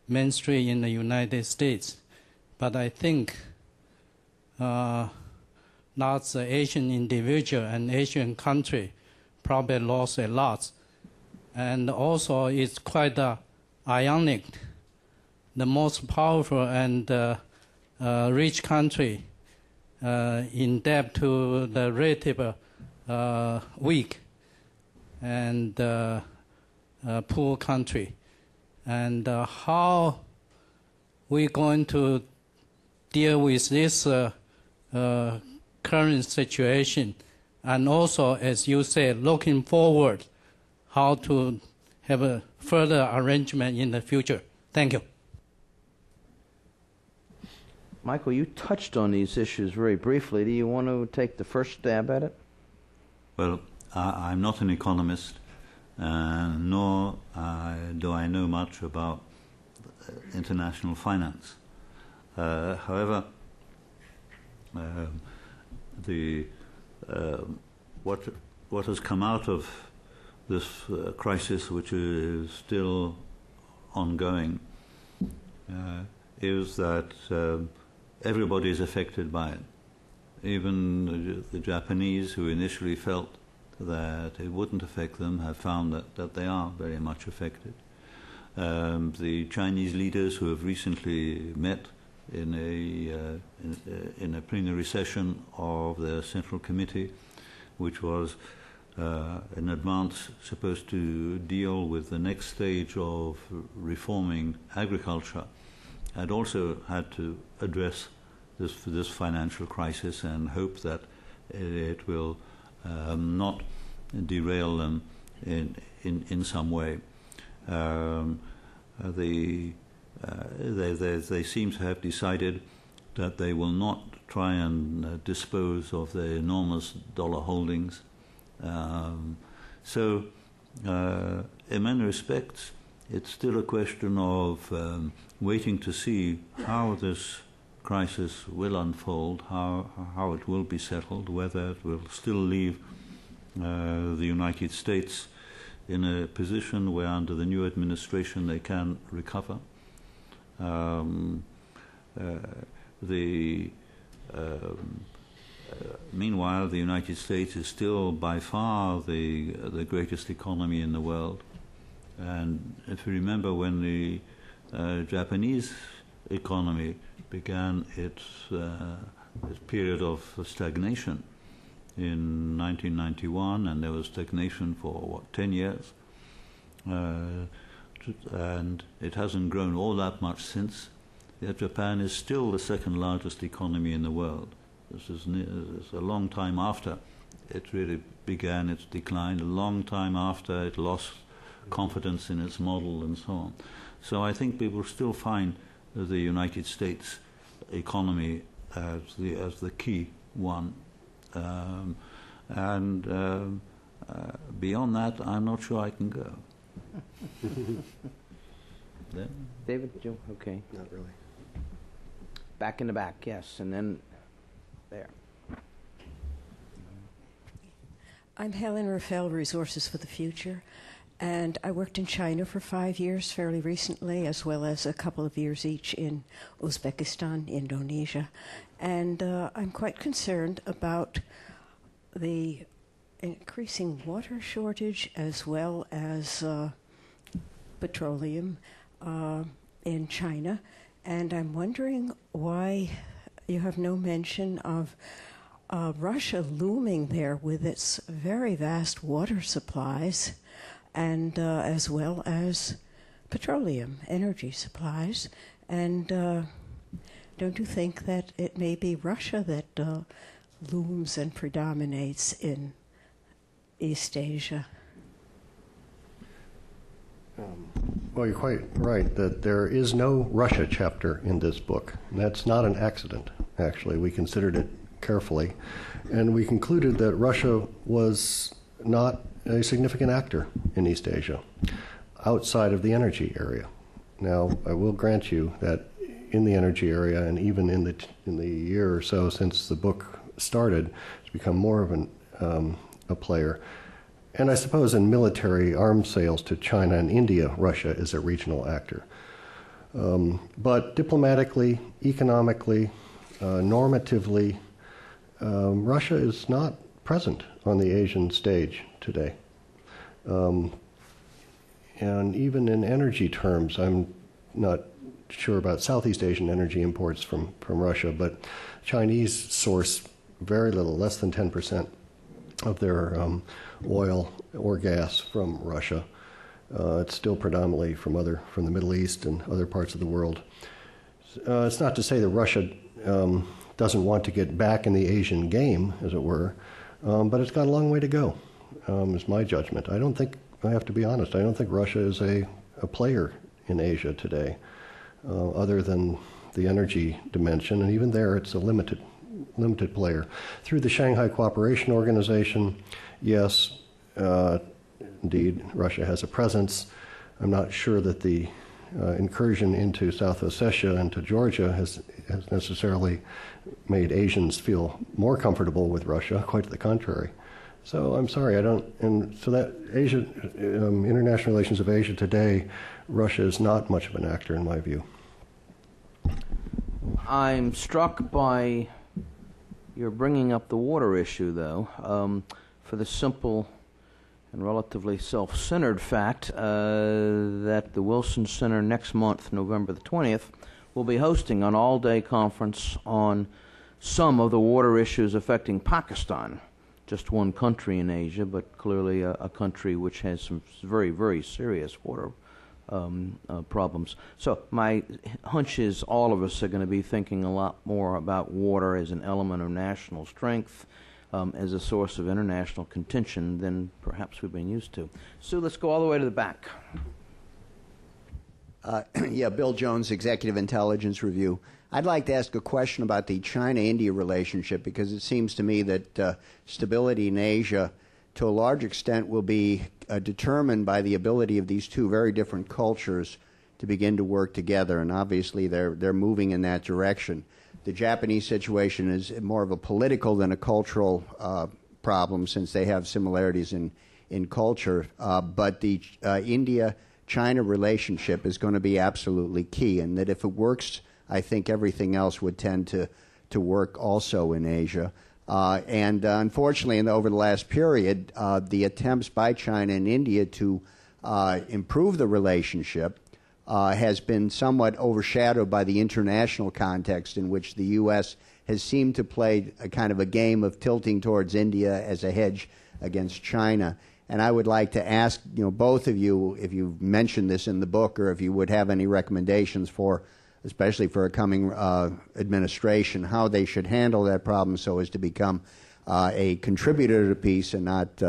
mainstream in the United States. But I think lots of Asian individual and Asian country probably lost a lot. And also it's quite ironic. The most powerful and rich country in debt to the relative weak and poor country. And how we going to deal with this current situation, and also, as you said, looking forward, how to have a further arrangement in the future. Thank you. Michael, you touched on these issues very briefly. Do you want to take the first stab at it? Well, I'm not an economist, nor do I know much about international finance. However, what has come out of this crisis, which is still ongoing, is that everybody is affected by it. Even the Japanese, who initially felt that it wouldn't affect them, have found that they are very much affected. The Chinese leaders who have recently met in a plenary session of the Central Committee, which was in advance supposed to deal with the next stage of reforming agriculture, had also had to address this financial crisis and hope that it will not derail them in some way. They seem to have decided that they will not try and dispose of their enormous dollar holdings. So, in many respects, it's still a question of waiting to see how this crisis will unfold, how it will be settled, whether it will still leave the United States in a position where under the new administration they can recover. Meanwhile, the United States is still by far the greatest economy in the world. And if you remember, when the Japanese economy began its period of stagnation in 1991, and there was stagnation for 10 years, and it hasn't grown all that much since. Yet Japan is still the second largest economy in the world. This is a long time after it really began its decline, a long time after it lost confidence in its model and so on. So I think people still find the United States economy as the key one. Beyond that, I'm not sure I can go. David, Joe, okay. Not really. back in the back, yes, and then there. I'm Helen Rafael, Resources for the Future, and I worked in China for 5 years fairly recently, as well as a couple of years each in Uzbekistan, Indonesia. And I'm quite concerned about the increasing water shortage as well as petroleum in China. And I'm wondering why you have no mention of Russia looming there with its very vast water supplies and as well as petroleum energy supplies. And don't you think that it may be Russia that looms and predominates in East Asia? Well, you're quite right that there is no Russia chapter in this book. And that's not an accident, actually. We considered it carefully, and we concluded that Russia was not a significant actor in East Asia outside of the energy area. Now, I will grant you that in the energy area, and even in the year or so since the book started, it's become more of a player. And I suppose in military arms sales to China and India, Russia is a regional actor. But diplomatically, economically, normatively, Russia is not present on the Asian stage today. And even in energy terms, I'm not sure about Southeast Asian energy imports from Russia, but Chinese source very little, less than 10% of their oil or gas from Russia. It's still predominantly from the Middle East and other parts of the world. It's not to say that Russia doesn't want to get back in the Asian game, as it were, but it's got a long way to go, is my judgment. I have to be honest, I don't think Russia is a player in Asia today, other than the energy dimension, and even there it's a limited player. Through the Shanghai Cooperation Organization, yes, indeed, Russia has a presence. I'm not sure that the incursion into South Ossetia and to Georgia has necessarily made Asians feel more comfortable with Russia, quite to the contrary. So I'm sorry, and so that Asia, international relations of Asia today, Russia is not much of an actor in my view. I'm struck by your bringing up the water issue, though, for the simple and relatively self-centered fact that the Wilson Center next month, November the 20th, will be hosting an all-day conference on some of the water issues affecting Pakistan, just one country in Asia, but clearly a country which has some very, very serious water problems. So my hunch is all of us are going to be thinking a lot more about water as an element of national strength, as a source of international contention than perhaps we've been used to. Sue, let's go all the way to the back. Yeah, Bill Jones, Executive Intelligence Review. I'd like to ask a question about the China-India relationship, because it seems to me that stability in Asia, to a large extent, will be determined by the ability of these two very different cultures to begin to work together, and obviously they're moving in that direction. The Japanese situation is more of a political than a cultural problem, since they have similarities in culture, but the India-China relationship is going to be absolutely key, and that if it works, I think everything else would tend to work also in Asia. And unfortunately, over the last period, the attempts by China and India to improve the relationship has been somewhat overshadowed by the international context in which the U.S. has seemed to play a kind of a game of tilting towards India as a hedge against China. And I would like to ask, both of you, if you've mentioned this in the book, or if you would have any recommendations for, especially for a coming administration, how they should handle that problem so as to become a contributor to peace and not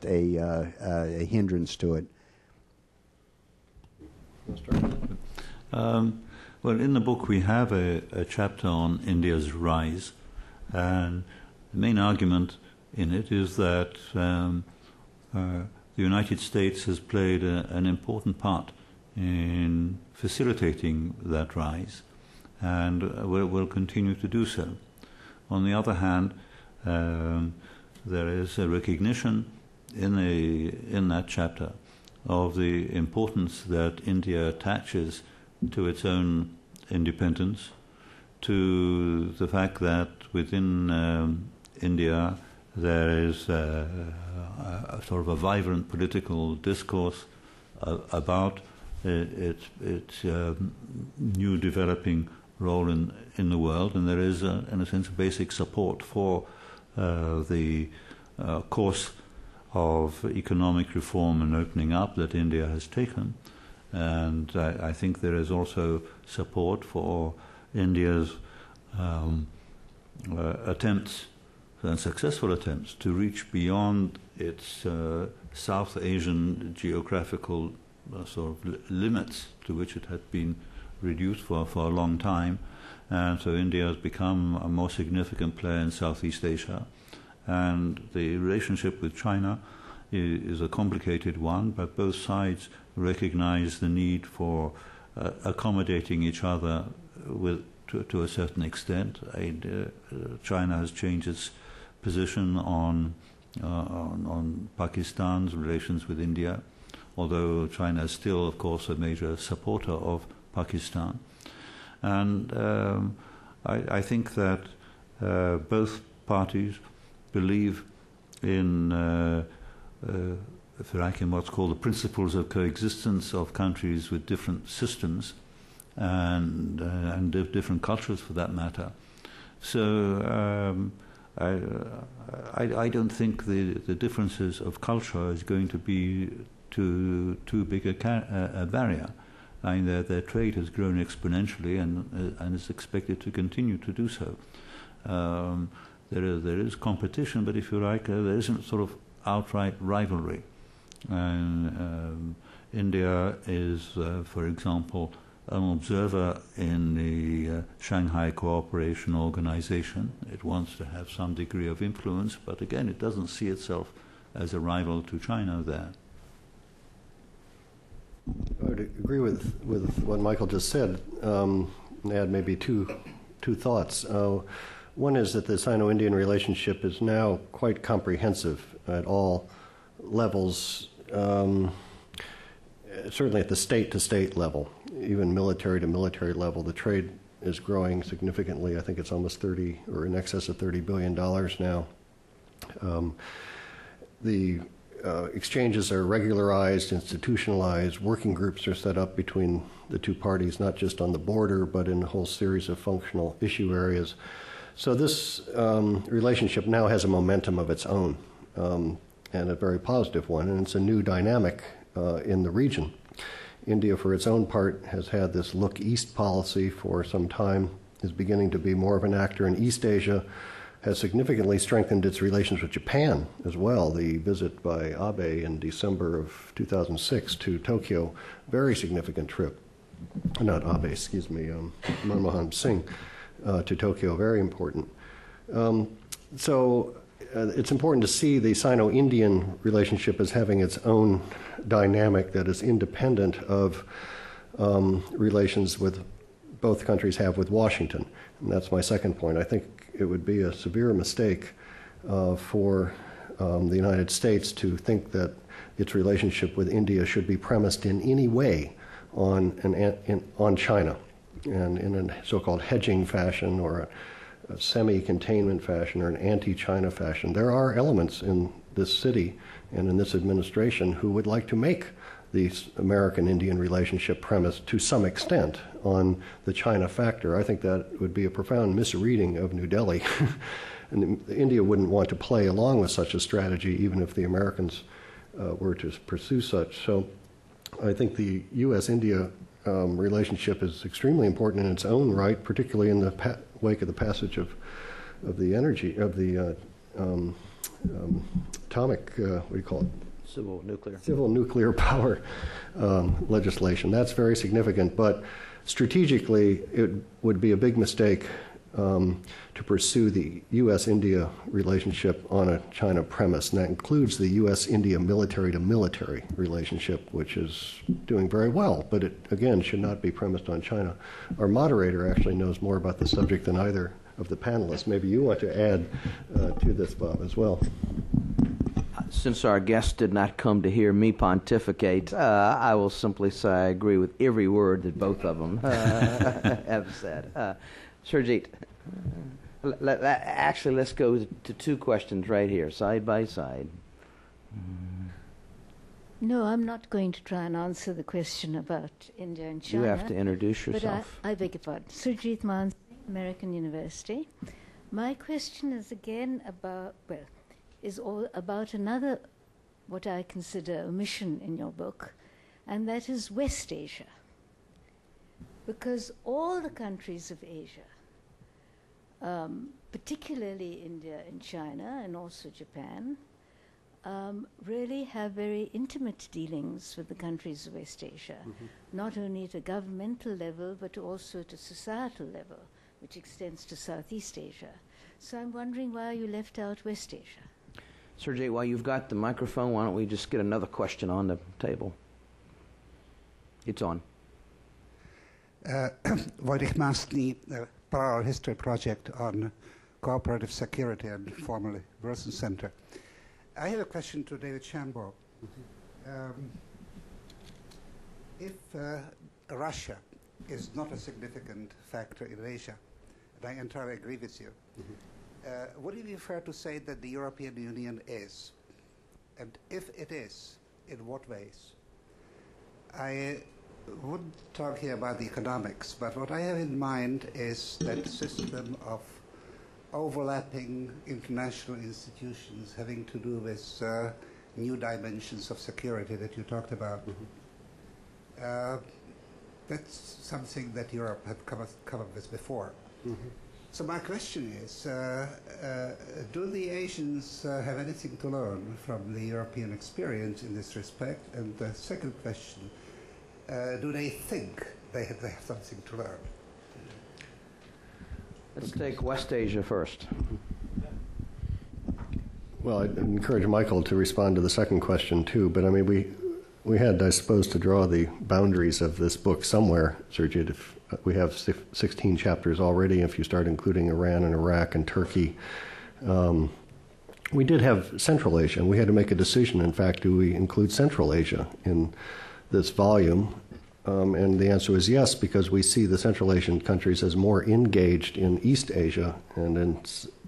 a hindrance to it. Well, in the book we have a chapter on India's rise, and the main argument in it is that the United States has played an important part in facilitating that rise, and will continue to do so. On the other hand, there is a recognition in that chapter of the importance that India attaches to its own independence, to the fact that within India there is a sort of a vibrant political discourse about its new developing role in the world, and there is, in a sense, a basic support for the course of economic reform and opening up that India has taken. And I think there is also support for India's attempts, and successful attempts, to reach beyond its South Asian geographical sort of limits to which it had been reduced for a long time. And so India has become a more significant player in Southeast Asia. And the relationship with China is a complicated one, but both sides recognize the need for accommodating each other to a certain extent. China has changed its position on Pakistan's relations with India, although China is still, of course, a major supporter of Pakistan. And I think that both parties believe in, if you like, in what's called the principles of coexistence of countries with different systems and different cultures, for that matter. So I don't think the differences of culture is going to be too big a barrier. I mean, their trade has grown exponentially and is expected to continue to do so. There is competition, but if you like, there isn't sort of outright rivalry. And India is, for example, an observer in the Shanghai Cooperation Organization. It wants to have some degree of influence, but again, it doesn't see itself as a rival to China there. I would agree with what Michael just said, and add maybe two thoughts. One is that the Sino-Indian relationship is now quite comprehensive at all levels, certainly at the state-to-state level, even military-to-military level. The trade is growing significantly. I think it's almost 30 or in excess of $30 billion now. The exchanges are regularized, institutionalized. Working groups are set up between the two parties, not just on the border, but in a whole series of functional issue areas. So this relationship now has a momentum of its own, and a very positive one, and it's a new dynamic in the region. India, for its own part, has had this look east policy for some time, is beginning to be more of an actor in East Asia, has significantly strengthened its relations with Japan as well. The visit by Abe in December of 2006 to Tokyo, very significant trip. Not Abe, excuse me, Manmohan Singh to Tokyo, very important. So it's important to see the Sino-Indian relationship as having its own dynamic that is independent of relations with both countries have with Washington. And that's my second point. I think it would be a severe mistake for the United States to think that its relationship with India should be premised in any way on China, and in a so-called hedging fashion or a semi-containment fashion or an anti-China fashion. There are elements in this city and in this administration who would like to make the American-Indian relationship premise to some extent on the China factor. I think that would be a profound misreading of New Delhi. And India wouldn't want to play along with such a strategy, even if the Americans were to pursue such. So I think the U.S.-India relationship is extremely important in its own right, particularly in the wake of the passage of the atomic, what do you call it? Civil nuclear power legislation. That's very significant, but strategically it would be a big mistake to pursue the U.S.-India relationship on a China premise, and that includes the U.S.-India military-to-military relationship, which is doing very well, but it, again, should not be premised on China. Our moderator actually knows more about the subject than either of the panelists. Maybe you want to add to this, Bob, as well. Since our guest did not come to hear me pontificate, I will simply say I agree with every word that both of them have said. Surjit, actually, let's go to two questions right here, side by side. No, I'm not going to try and answer the question about India and China. You have to introduce yourself. But I beg your pardon. Surjit Mansi, American University. My question is again about, is all about another, what I consider omission in your book, and that is West Asia. Because all the countries of Asia, particularly India and China and also Japan, really have very intimate dealings with the countries of West Asia, not only at a governmental level but also at a societal level, which extends to Southeast Asia. So I'm wondering why you left out West Asia. Sergey, while you've got the microphone, why don't we just get another question on the table? It's on. Wojtek Masny, Parallel History Project on Cooperative Security and formerly Wilson Center. I have a question to David Shambaugh. If Russia is not a significant factor in Asia, and I entirely agree with you, would it be fair to say that the European Union is? And if it is, in what ways? I wouldn't talk here about the economics, but what I have in mind is that system of overlapping international institutions having to do with new dimensions of security that you talked about. That's something that Europe had come up with before. So my question is, do the Asians have anything to learn from the European experience in this respect? And the second question, do they think they have something to learn? Let's take West Asia first. Well, I'd encourage Michael to respond to the second question too, but I mean, we had, I suppose, to draw the boundaries of this book somewhere, Sergey. If we have 16 chapters already, if you start including Iran and Iraq and Turkey. We did have Central Asia, and we had to make a decision, in fact, do we include Central Asia in this volume? And the answer was yes, because we see the Central Asian countries as more engaged in East Asia and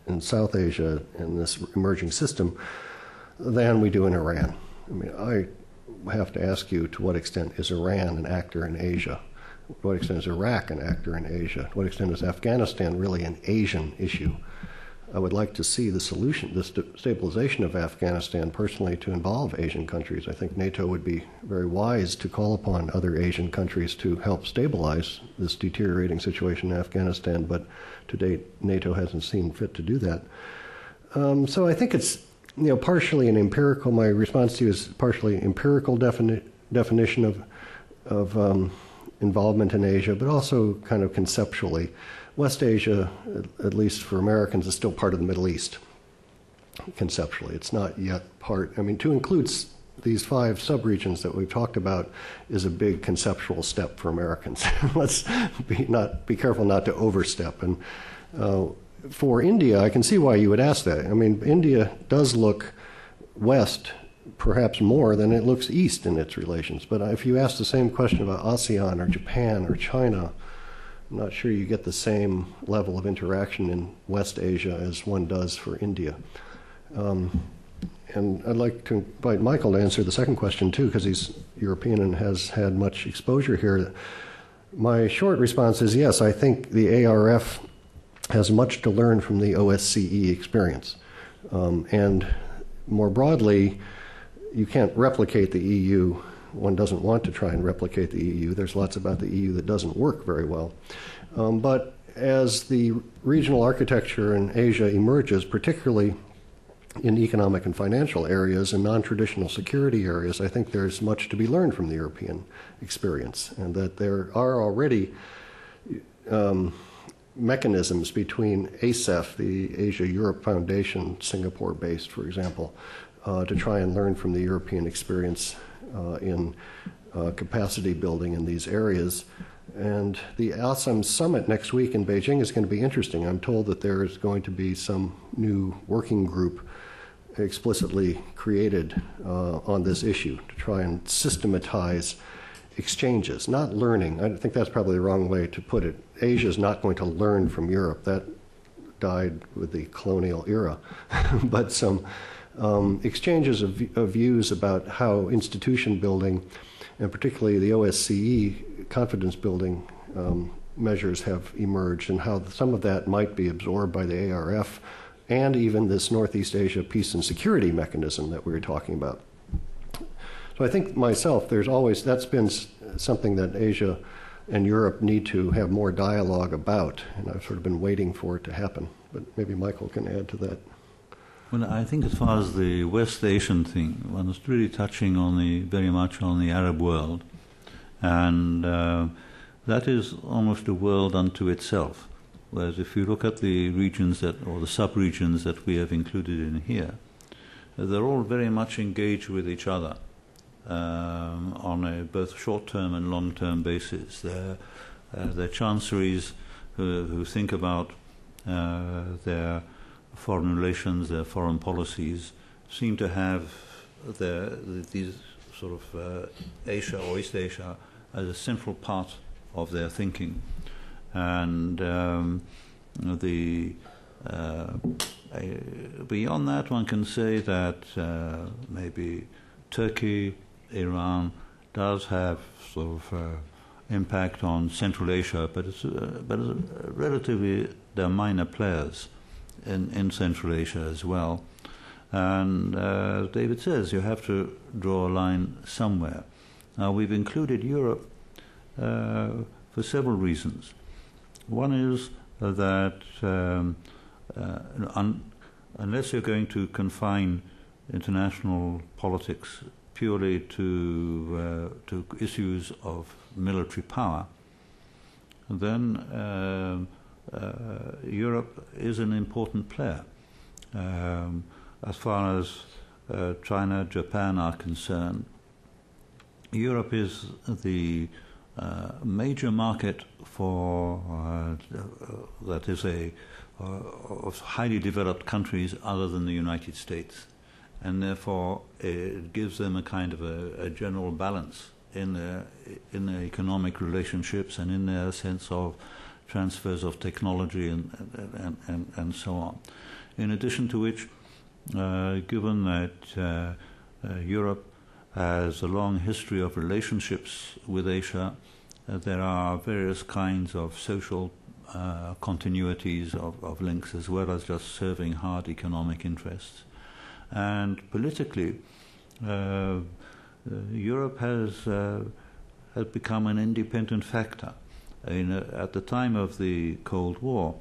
in South Asia in this emerging system than we do in Iran. I mean, I have to ask you, to what extent is Iran an actor in Asia? To what extent is Iraq an actor in Asia? To what extent is Afghanistan really an Asian issue? I would like to see the solution, the stabilization of Afghanistan, personally, to involve Asian countries. I think NATO would be very wise to call upon other Asian countries to help stabilize this deteriorating situation in Afghanistan, but to date, NATO hasn't seen fit to do that. So I think it's, partially an empirical, my response to you is partially empirical definition of involvement in Asia, but also kind of conceptually. West Asia, at least for Americans, is still part of the Middle East, conceptually. It's not yet part, to include these 5 subregions that we've talked about is a big conceptual step for Americans. Let's be careful not to overstep. And for India, I can see why you would ask that. India does look west perhaps more than it looks east in its relations. But if you ask the same question about ASEAN or Japan or China, I'm not sure you get the same level of interaction in West Asia as one does for India. And I'd like to invite Michael to answer the second question too, because he's European and has had much exposure here. My short response is yes, I think the ARF has much to learn from the OSCE experience. And more broadly, you can't replicate the EU. One doesn't want to try and replicate the EU. There's lots about the EU that doesn't work very well. But as the regional architecture in Asia emerges, particularly in economic and financial areas and non-traditional security areas, I think there's much to be learned from the European experience, and that there are already mechanisms between ASEF, the Asia-Europe Foundation, Singapore-based, for example, to try and learn from the European experience in capacity building in these areas. And the ASEM summit next week in Beijing is going to be interesting. I'm told that there is going to be some new working group explicitly created on this issue to try and systematize exchanges, not learning. I think that's probably the wrong way to put it. Asia is not going to learn from Europe. That died with the colonial era. But some exchanges of views about how institution building, and particularly the OSCE confidence building measures have emerged, and how some of that might be absorbed by the ARF and even this Northeast Asia peace and security mechanism that we were talking about. So I think myself, that's been something that Asia and Europe need to have more dialogue about, and I've sort of been waiting for it to happen. But maybe Michael can add to that. Well, I think as far as the West Asian thing, one is really touching on very much on the Arab world, and that is almost a world unto itself. Whereas if you look at the regions or the sub-regions that we have included in here, they're all very much engaged with each other on a both short-term and long-term basis. They're chancelleries who think about their foreign relations, their foreign policies, seem to have these sort of Asia or East Asia as a central part of their thinking. And beyond that, one can say that maybe Turkey, Iran does have sort of impact on Central Asia, but relatively they're minor players in Central Asia as well. And David says you have to draw a line somewhere. Now, we've included Europe for several reasons. One is that unless you're going to confine international politics purely to issues of military power, then Europe is an important player. As far as China, Japan are concerned, Europe is the major market for that is of highly developed countries other than the United States, and therefore it gives them a kind of a general balance in their economic relationships and in their sense of transfers of technology and so on. In addition to which, given that Europe has a long history of relationships with Asia, there are various kinds of social continuities of links, as well as just serving hard economic interests. And politically, Europe has become an independent factor. At the time of the Cold War,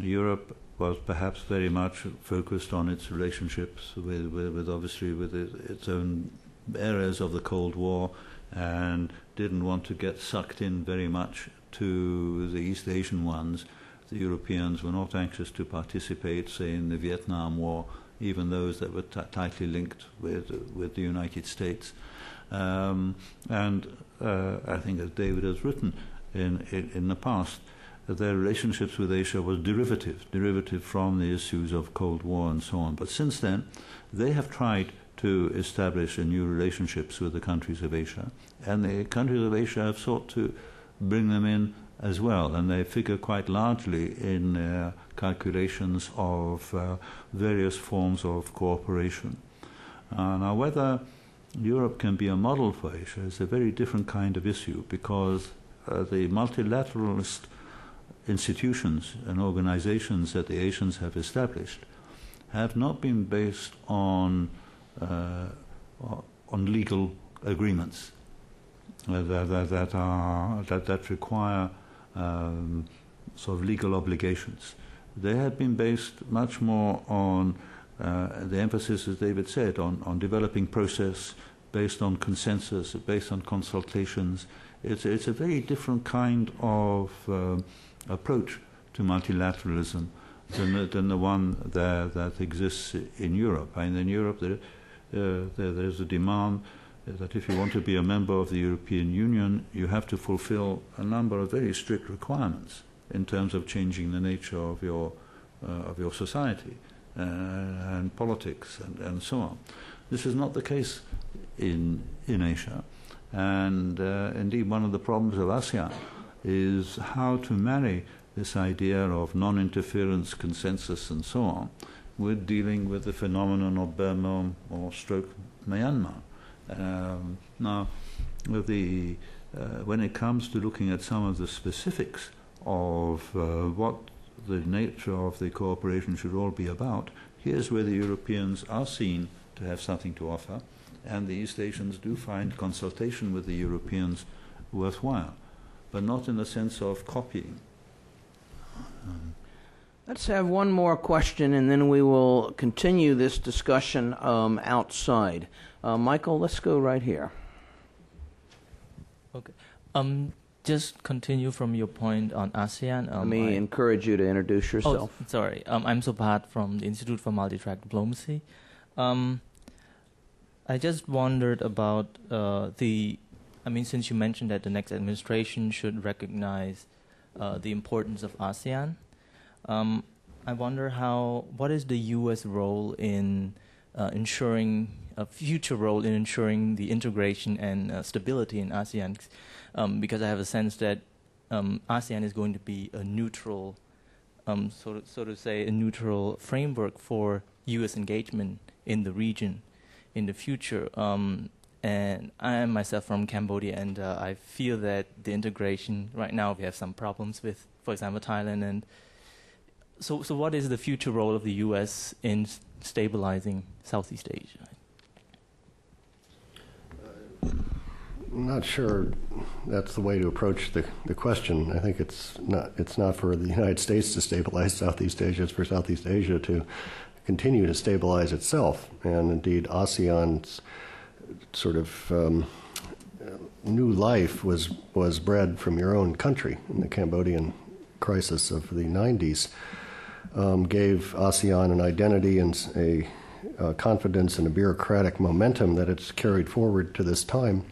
Europe was perhaps very much focused on its relationships with obviously with its own areas of the Cold War, and didn't want to get sucked in very much to the East Asian ones. The Europeans were not anxious to participate, say, in the Vietnam War, even those that were tightly linked with the United States. And I think, as David has written in the past, their relationships with Asia was derivative from the issues of Cold War and so on. But since then, they have tried to establish new relationships with the countries of Asia, and the countries of Asia have sought to bring them in as well, and they figure quite largely in their calculations of various forms of cooperation. Now, whether Europe can be a model for Asia is a very different kind of issue, because the multilateralist institutions and organizations that the Asians have established have not been based on legal agreements that require sort of legal obligations. They have been based much more on the emphasis, as David said, on developing process based on consensus, based on consultations. It's a very different kind of approach to multilateralism than the one that exists in Europe. And in Europe, there's a demand that if you want to be a member of the European Union, you have to fulfill a number of very strict requirements in terms of changing the nature of your society and politics and so on. This is not the case in Asia, and indeed one of the problems of ASEAN is how to marry this idea of non-interference, consensus, and so on with dealing with the phenomenon of Burma or stroke Myanmar. Now, when it comes to looking at some of the specifics of what the nature of the cooperation should all be about, here's where the Europeans are seen to have something to offer, and the East Asians do find consultation with the Europeans worthwhile, but not in the sense of copying. Let's have one more question, and then we will continue this discussion outside. Michael, let's go right here. Okay. Just continue from your point on ASEAN. Let me encourage you to introduce yourself. Oh, sorry. I'm Supat from the Institute for Multi-Track Diplomacy. I just wondered about since you mentioned that the next administration should recognize the importance of ASEAN, I wonder what is the U.S. role in ensuring a future role in ensuring the integration and stability in ASEAN, because I have a sense that ASEAN is going to be a neutral, so to say, a neutral framework for U.S. engagement in the region in the future. And I am myself from Cambodia, and I feel that the integration right now we have some problems with, for example, Thailand. And so what is the future role of the U.S. in stabilizing Southeast Asia? I'm not sure that's the way to approach the question. I think it's not for the United States to stabilize Southeast Asia. It's for Southeast Asia to continue to stabilize itself. And indeed, ASEAN's sort of new life was bred from your own country. In the Cambodian crisis of the 90s gave ASEAN an identity and a confidence and a bureaucratic momentum that it's carried forward to this time,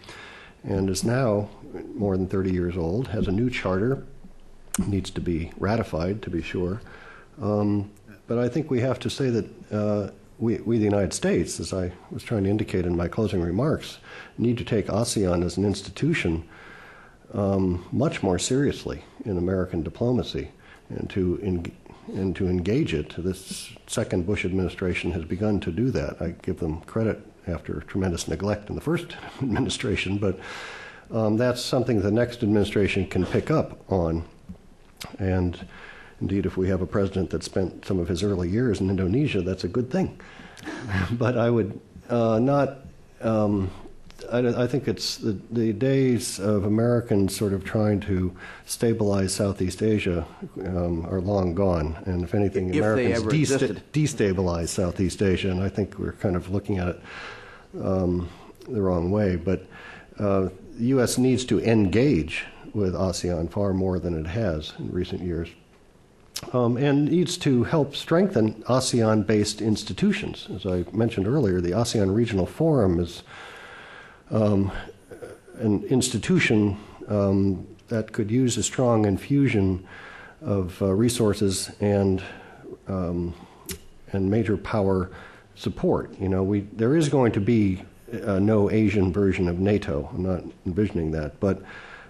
and is now more than 30 years old, has a new charter, needs to be ratified, to be sure. But I think we have to say that we, the United States, as I was trying to indicate in my closing remarks, need to take ASEAN as an institution much more seriously in American diplomacy, and to engage it. This second Bush administration has begun to do that. I give them credit after tremendous neglect in the first administration, but that's something the next administration can pick up on. And indeed, if we have a president that spent some of his early years in Indonesia, that's a good thing. But I would not, I think it's the days of Americans sort of trying to stabilize Southeast Asia are long gone. And if anything, if Americans destabilize Southeast Asia, and I think we're kind of looking at it the wrong way. But the U.S. needs to engage with ASEAN far more than it has in recent years. And needs to help strengthen ASEAN-based institutions. As I mentioned earlier, the ASEAN Regional Forum is an institution that could use a strong infusion of resources and major power support. You know, there is going to be no Asian version of NATO. I'm not envisioning that, but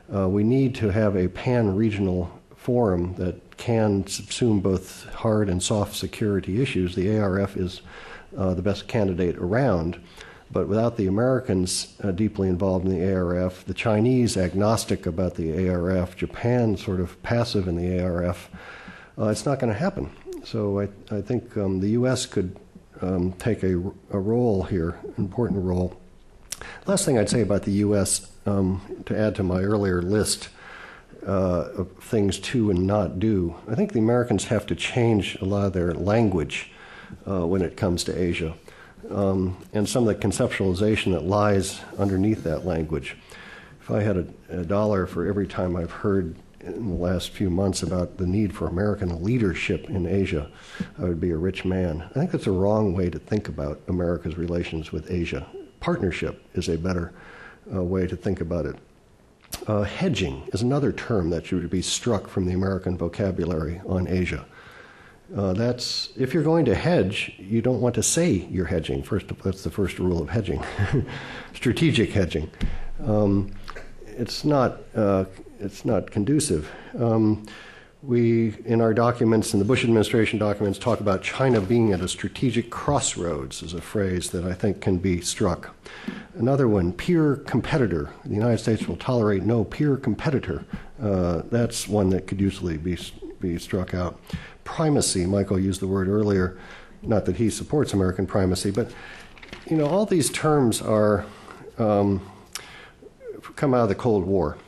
we need to have a pan-regional forum that can subsume both hard and soft security issues. The ARF is the best candidate around, but without the Americans deeply involved in the ARF, the Chinese agnostic about the ARF, Japan sort of passive in the ARF, it's not going to happen. So I think the U.S. could take a role here, an important role. Last thing I'd say about the U.S., to add to my earlier list of things to and not do, I think the Americans have to change a lot of their language when it comes to Asia, and some of the conceptualization that lies underneath that language. If I had a dollar for every time I've heard in the last few months about the need for American leadership in Asia, I would be a rich man. I think that's a wrong way to think about America's relations with Asia. Partnership is a better way to think about it. Hedging is another term that should be struck from the American vocabulary on Asia. That's, if you're going to hedge, you don't want to say you're hedging. That's the first rule of hedging. Strategic hedging. It's not conducive. We, in our documents, in the Bush administration documents, talk about China being at a strategic crossroads, is a phrase that I think can be struck. Another one, peer competitor. The United States will tolerate no peer competitor. That's one that could usually be struck out. Primacy, Michael used the word earlier, not that he supports American primacy, but you know, all these terms are come out of the Cold War,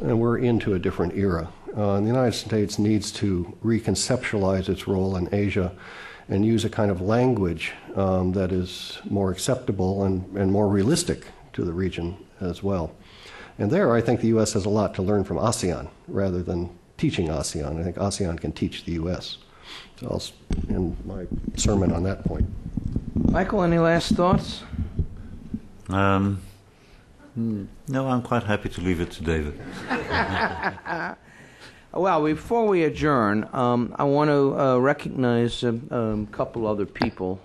and we're into a different era. The United States needs to reconceptualize its role in Asia and use a kind of language that is more acceptable and more realistic to the region as well. And there, I think the U.S. has a lot to learn from ASEAN rather than teaching ASEAN. I think ASEAN can teach the U.S. So I'll end my sermon on that point. Michael, any last thoughts? No, I'm quite happy to leave it to David. Well, before we adjourn, I want to recognize a couple other people.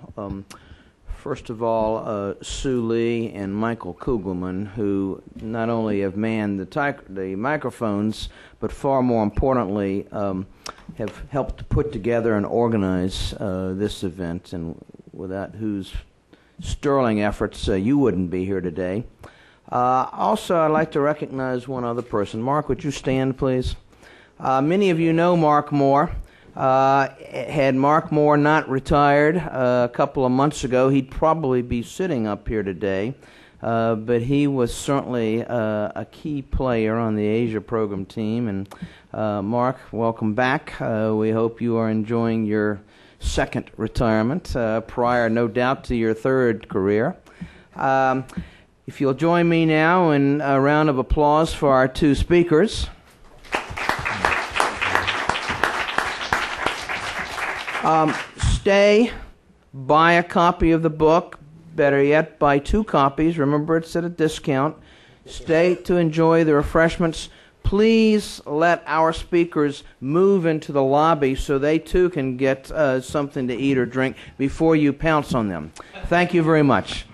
First of all, Sue Lee and Michael Kugelman, who not only have manned the microphones, but far more importantly, have helped to put together and organize this event, and without whose sterling efforts you wouldn't be here today. Also, I'd like to recognize one other person. Mark, would you stand, please? Many of you know Mark Moore. Had Mark Moore not retired a couple of months ago, he'd probably be sitting up here today. But he was certainly a key player on the Asia program team. And Mark, welcome back. We hope you are enjoying your second retirement, prior, no doubt, to your third career. If you'll join me now in a round of applause for our two speakers. Stay, buy a copy of the book. Better yet, buy 2 copies. Remember, it's at a discount. Stay to enjoy the refreshments. Please let our speakers move into the lobby so they too can get something to eat or drink before you pounce on them. Thank you very much.